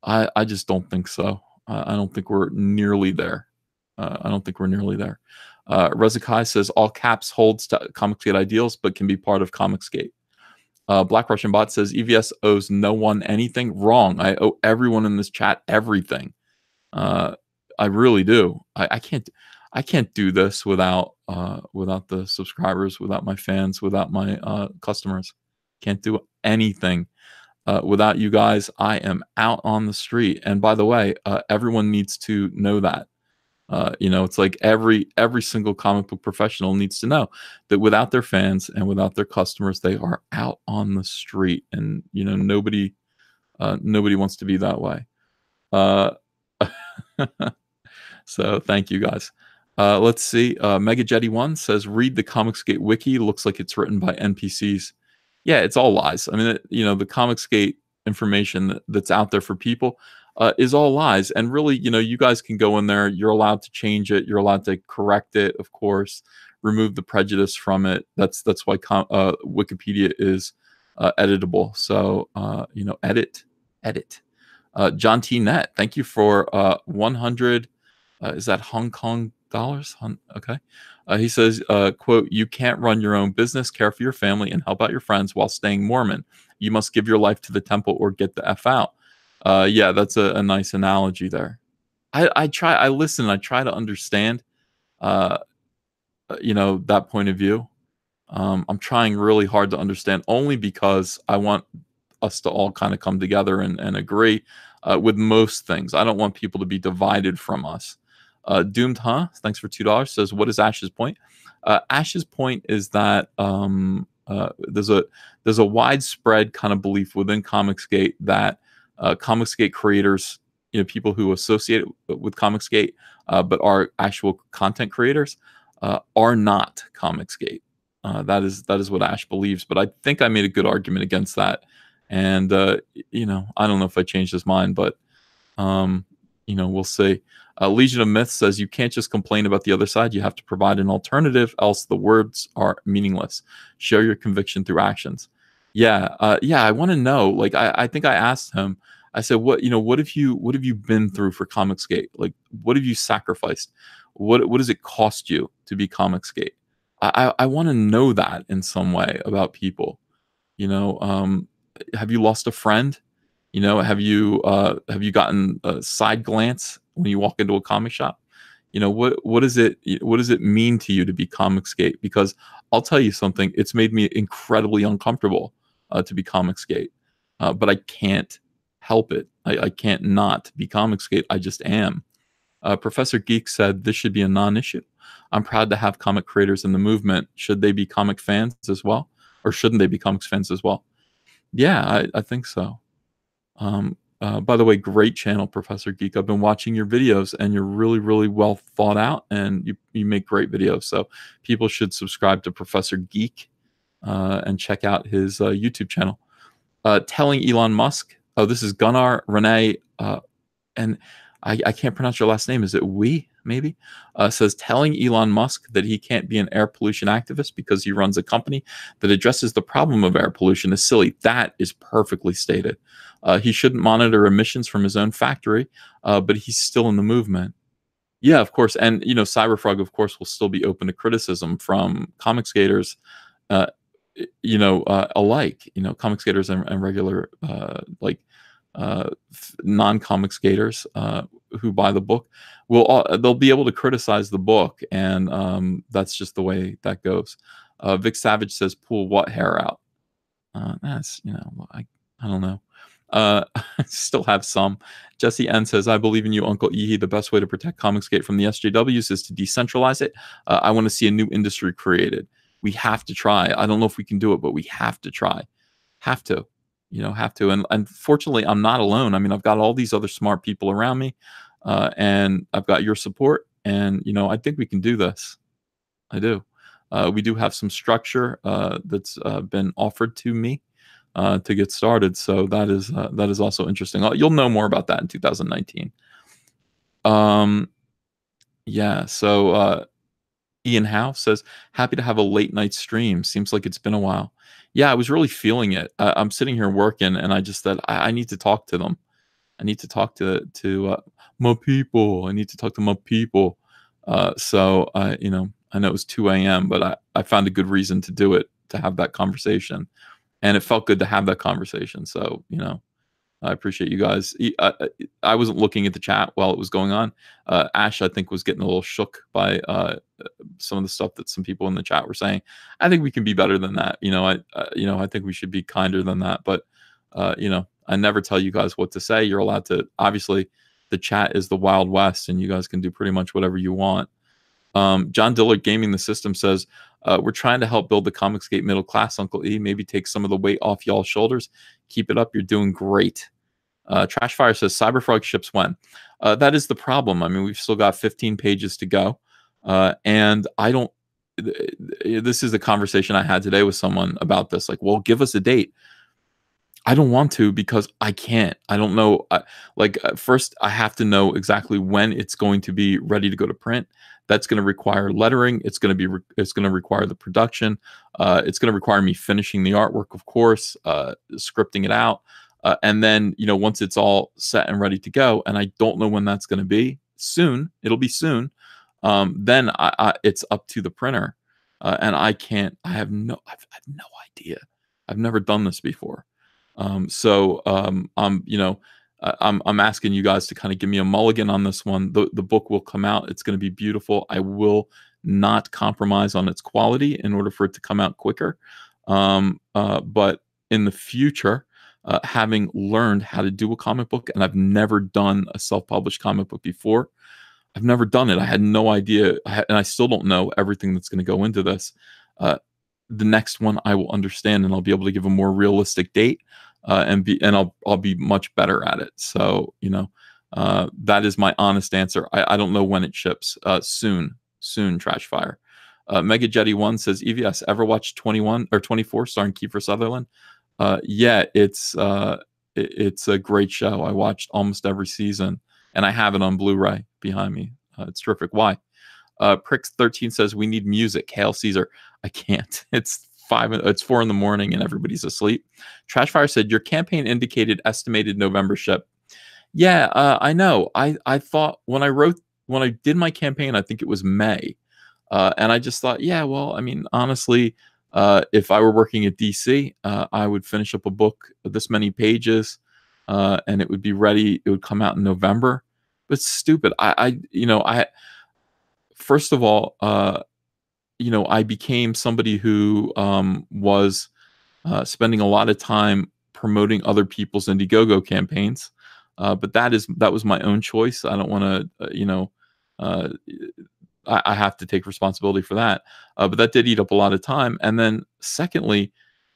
I just don't think so. I don't think we're nearly there. Rezakai says all caps holds to ComicsGate ideals, but can be part of ComicsGate. Black Russian Bot says EVS owes no one anything. Wrong. I owe everyone in this chat everything. I really do. I can't do this without the subscribers, without my fans, without my customers. Can't do anything without you guys. I am out on the street, and by the way, everyone needs to know that. It's like every single comic book professional needs to know that without their fans and without their customers, they are out on the street, and nobody wants to be that way. So thank you guys. Let's see. Mega Jetty 1 says, read the ComicsGate wiki. Looks like it's written by NPCs. Yeah, it's all lies. I mean, the ComicsGate information that's out there for people is all lies. And really, you guys can go in there. You're allowed to change it. You're allowed to correct it, of course, remove the prejudice from it. That's why Wikipedia is editable. So, edit. John T. Net, thank you for 100. Is that Hong Kong dollars? Okay. He says, quote, you can't run your own business, care for your family, and help out your friends while staying Mormon. You must give your life to the temple or get the F out. Yeah, that's a nice analogy there. I listen, I try to understand, that point of view. I'm trying really hard to understand, only because I want us to all kind of come together and agree with most things. I don't want people to be divided from us. Doomed, thanks for $2. Says, what is Ash's point? Ash's point is that there's a widespread kind of belief within ComicsGate that ComicsGate creators, people who associate with ComicsGate but are actual content creators, are not ComicsGate. That is what Ash believes. But I think I made a good argument against that. And I don't know if I changed his mind, but we'll see. Legion of Myth says you can't just complain about the other side. You have to provide an alternative, else the words are meaningless. Share your conviction through actions. Yeah. I want to know. Like, I think I asked him. I said, what have you been through for ComicsGate? Like, what have you sacrificed? What does it cost you to be ComicsGate? I want to know that in some way about people. You know, have you lost a friend? You know, have you gotten a side glance when you walk into a comic shop? You know, what does it mean to you to be ComicsGate? Because I'll tell you something, it's made me incredibly uncomfortable to be ComicsGate, but I can't help it. I can't not be ComicsGate. I just am. Professor Geek said this should be a non-issue. I'm proud to have comic creators in the movement. Should they be comic fans as well, or shouldn't they be comics fans as well? Yeah, I think so. By the way, great channel, Professor Geek. I've been watching your videos, and you're really, really well thought out, and you make great videos. So people should subscribe to Professor Geek and check out his YouTube channel. Telling Elon Musk. Oh, this is Gunnar Renee, and I can't pronounce your last name. Is it we? Maybe says telling Elon Musk that he can't be an air pollution activist because he runs a company that addresses the problem of air pollution is silly. That is perfectly stated. He shouldn't monitor emissions from his own factory, but he's still in the movement. Yeah, of course. And, you know, Cyberfrog, of course, will still be open to criticism from comic skaters, uh, alike, you know, comic skaters and regular, non-comic skaters who buy the book they'll be able to criticize the book, and that's just the way that goes. Vic Savage says, "Pull what hair out?" That's I don't know. I still have some. Jesse N says, "I believe in you, Uncle Ehe. The best way to protect ComicsGate from the SJWs is to decentralize it. I want to see a new industry created. We have to try. I don't know if we can do it, but we have to try. Have to." Have to. And unfortunately, I'm not alone. I mean, I've got all these other smart people around me, and I've got your support. And, I think we can do this. I do. We do have some structure that's been offered to me to get started. So that is also interesting. You'll know more about that in 2019. Yeah. So Ian Howe says, happy to have a late night stream. Seems like it's been a while. Yeah, I was really feeling it. I'm sitting here working, and I just said, I need to talk to them. I need to talk to my people. I need to talk to my people. So, I know it was 2 a.m., but I found a good reason to do it, to have that conversation. And it felt good to have that conversation. So, I appreciate you guys. I wasn't looking at the chat while it was going on. Ash, I think, was getting a little shook by some of the stuff that some people in the chat were saying. I think we can be better than that. I think we should be kinder than that. But I never tell you guys what to say. You're allowed to. Obviously, the chat is the Wild West, and you guys can do pretty much whatever you want. John Dillard Gaming the System says, we're trying to help build the ComicsGate middle class, Uncle E. Maybe take some of the weight off y'all's shoulders. Keep it up. You're doing great. Trashfire says, Cyberfrog ships when? That is the problem. I mean, we've still got 15 pages to go. And I don't, this is a conversation I had today with someone about this. Like, well, give us a date. I don't want to, because I can't. I don't know. First, I have to know exactly when it's going to be ready to go to print. That's going to require lettering. It's going to require the production. It's going to require me finishing the artwork, of course, scripting it out. And then, once it's all set and ready to go, and I don't know when that's going to be, soon, it'll be soon. Then it's up to the printer. And I can't, I have no idea. I've never done this before. I'm asking you guys to kind of give me a mulligan on this one. The book will come out. It's going to be beautiful. I will not compromise on its quality in order for it to come out quicker. But in the future, having learned how to do a comic book, and I've never done a self-published comic book before. I've never done it. I had no idea, and I still don't know everything that's going to go into this. The next one I will understand, and I'll be able to give a more realistic date. And I'll be much better at it. So that is my honest answer. I don't know when it ships. Soon, Trashfire. Mega Jetty 1 says, EVS, ever watch 21 or 24 starring Kiefer Sutherland? Yeah, it's a great show. I watched almost every season, and I have it on Blu-ray behind me. It's terrific. Why? Pricks 13 says, we need music. Hail Caesar. I can't. It's 4 in the morning and everybody's asleep. Trashfire said, your campaign indicated estimated November ship. Yeah, I know. I thought when I did my campaign, I think it was May. And I just thought, yeah, well, I mean, honestly, if I were working at DC, I would finish up a book of this many pages, and it would be ready. It would come out in November. But it's stupid. I first of all, I became somebody who was spending a lot of time promoting other people's Indiegogo campaigns. But that was my own choice. I don't want to, uh, I have to take responsibility for that. But that did eat up a lot of time. And then, secondly,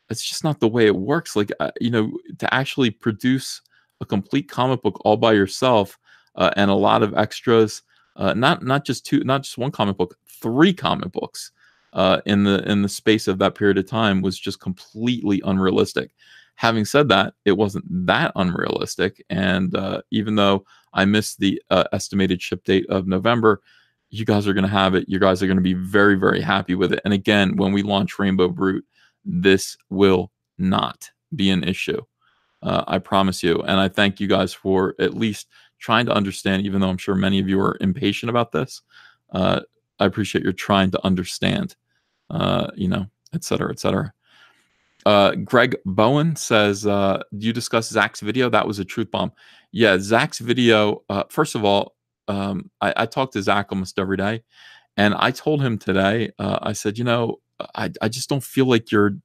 it's just not the way it works. Like, to actually produce a complete comic book all by yourself, and a lot of extras, not just two, not just one comic book, three comic books, in the space of that period of time was just completely unrealistic. Having said that, it wasn't that unrealistic, and even though I missed the estimated ship date of November, you guys are going to have it. You guys are going to be very, very happy with it. And again, when we launch Rainbow Brute, this will not be an issue. I promise you. And I thank you guys for at least trying to understand, even though I'm sure many of you are impatient about this. I appreciate your trying to understand, et cetera, et cetera. Greg Bowen says, do you discuss Zach's video? That was a truth bomb. Yeah, Zach's video, first of all, I talk to Zach almost every day. And I told him today, I said, I just don't feel like you're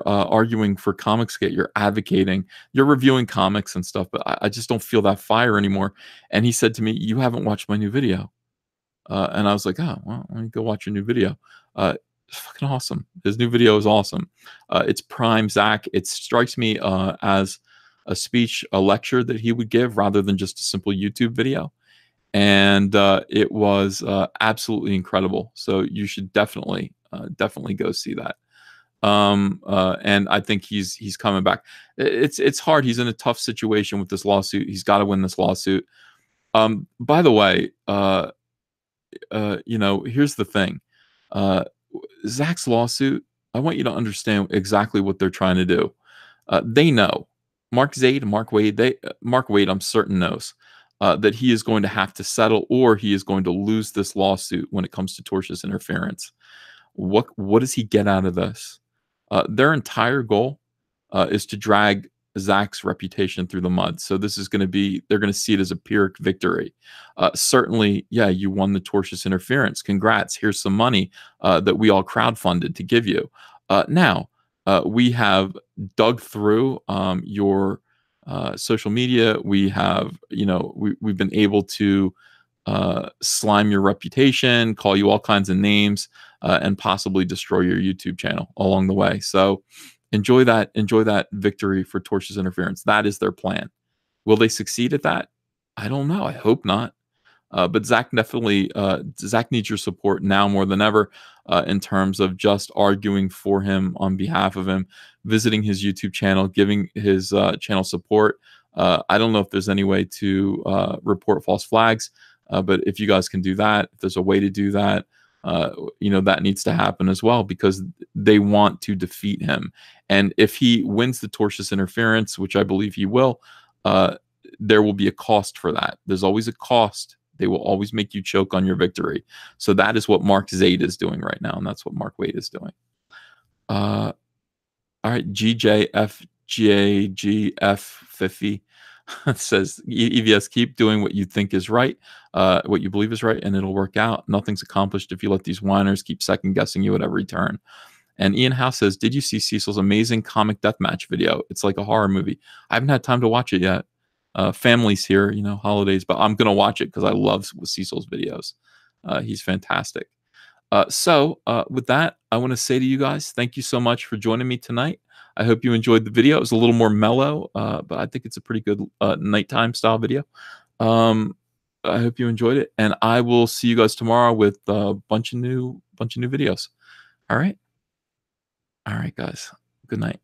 arguing for ComicsGate. You're advocating, you're reviewing comics and stuff, but I just don't feel that fire anymore. And he said to me, you haven't watched my new video. And I was like, oh, well, let me go watch your new video. It's fucking awesome. His new video is awesome. It's prime Zach. It strikes me as a speech, a lecture that he would give rather than just a simple YouTube video. And it was absolutely incredible. So you should definitely go see that. And I think he's coming back. It's hard. He's in a tough situation with this lawsuit. He's got to win this lawsuit. By the way, here's the thing. Zach's lawsuit, I want you to understand exactly what they're trying to do. They know. Mark Waid, I'm certain knows that he is going to have to settle, or he is going to lose this lawsuit when it comes to tortious interference. What does he get out of this? Their entire goal is to drag Zach's reputation through the mud. So this is going to be, they're going to see it as a Pyrrhic victory. Certainly, yeah, you won the tortious interference. Congrats. Here's some money that we all crowdfunded to give you. Now, we have dug through your social media. We have, we've been able to slime your reputation, call you all kinds of names, and possibly destroy your YouTube channel along the way. So enjoy that victory for tortious interference. That is their plan. Will they succeed at that? I don't know. I hope not. But Zach definitely, Zach needs your support now more than ever, in terms of just arguing for him on behalf of him, visiting his YouTube channel, giving his channel support. I don't know if there's any way to report false flags, but if you guys can do that, if there's a way to do that, that needs to happen as well, because they want to defeat him. And if he wins the tortious interference, which I believe he will, there will be a cost for that. There's always a cost. They will always make you choke on your victory. So that is what Mark Waid is doing right now, and that's what Mark Waid is doing. All right, GJFGAGF50 says, EVS, keep doing what you think is right, what you believe is right, and it'll work out. Nothing's accomplished if you let these whiners keep second guessing you at every turn. And Ian House says, did you see Cecil's amazing comic deathmatch video? It's like a horror movie. I haven't had time to watch it yet. Family's here, holidays, but I'm going to watch it because I love Cecil's videos. He's fantastic. So with that, I want to say to you guys, thank you so much for joining me tonight. I hope you enjoyed the video. It was a little more mellow, but I think it's a pretty good nighttime style video. I hope you enjoyed it, and I will see you guys tomorrow with a bunch of new videos. All right, guys. Good night.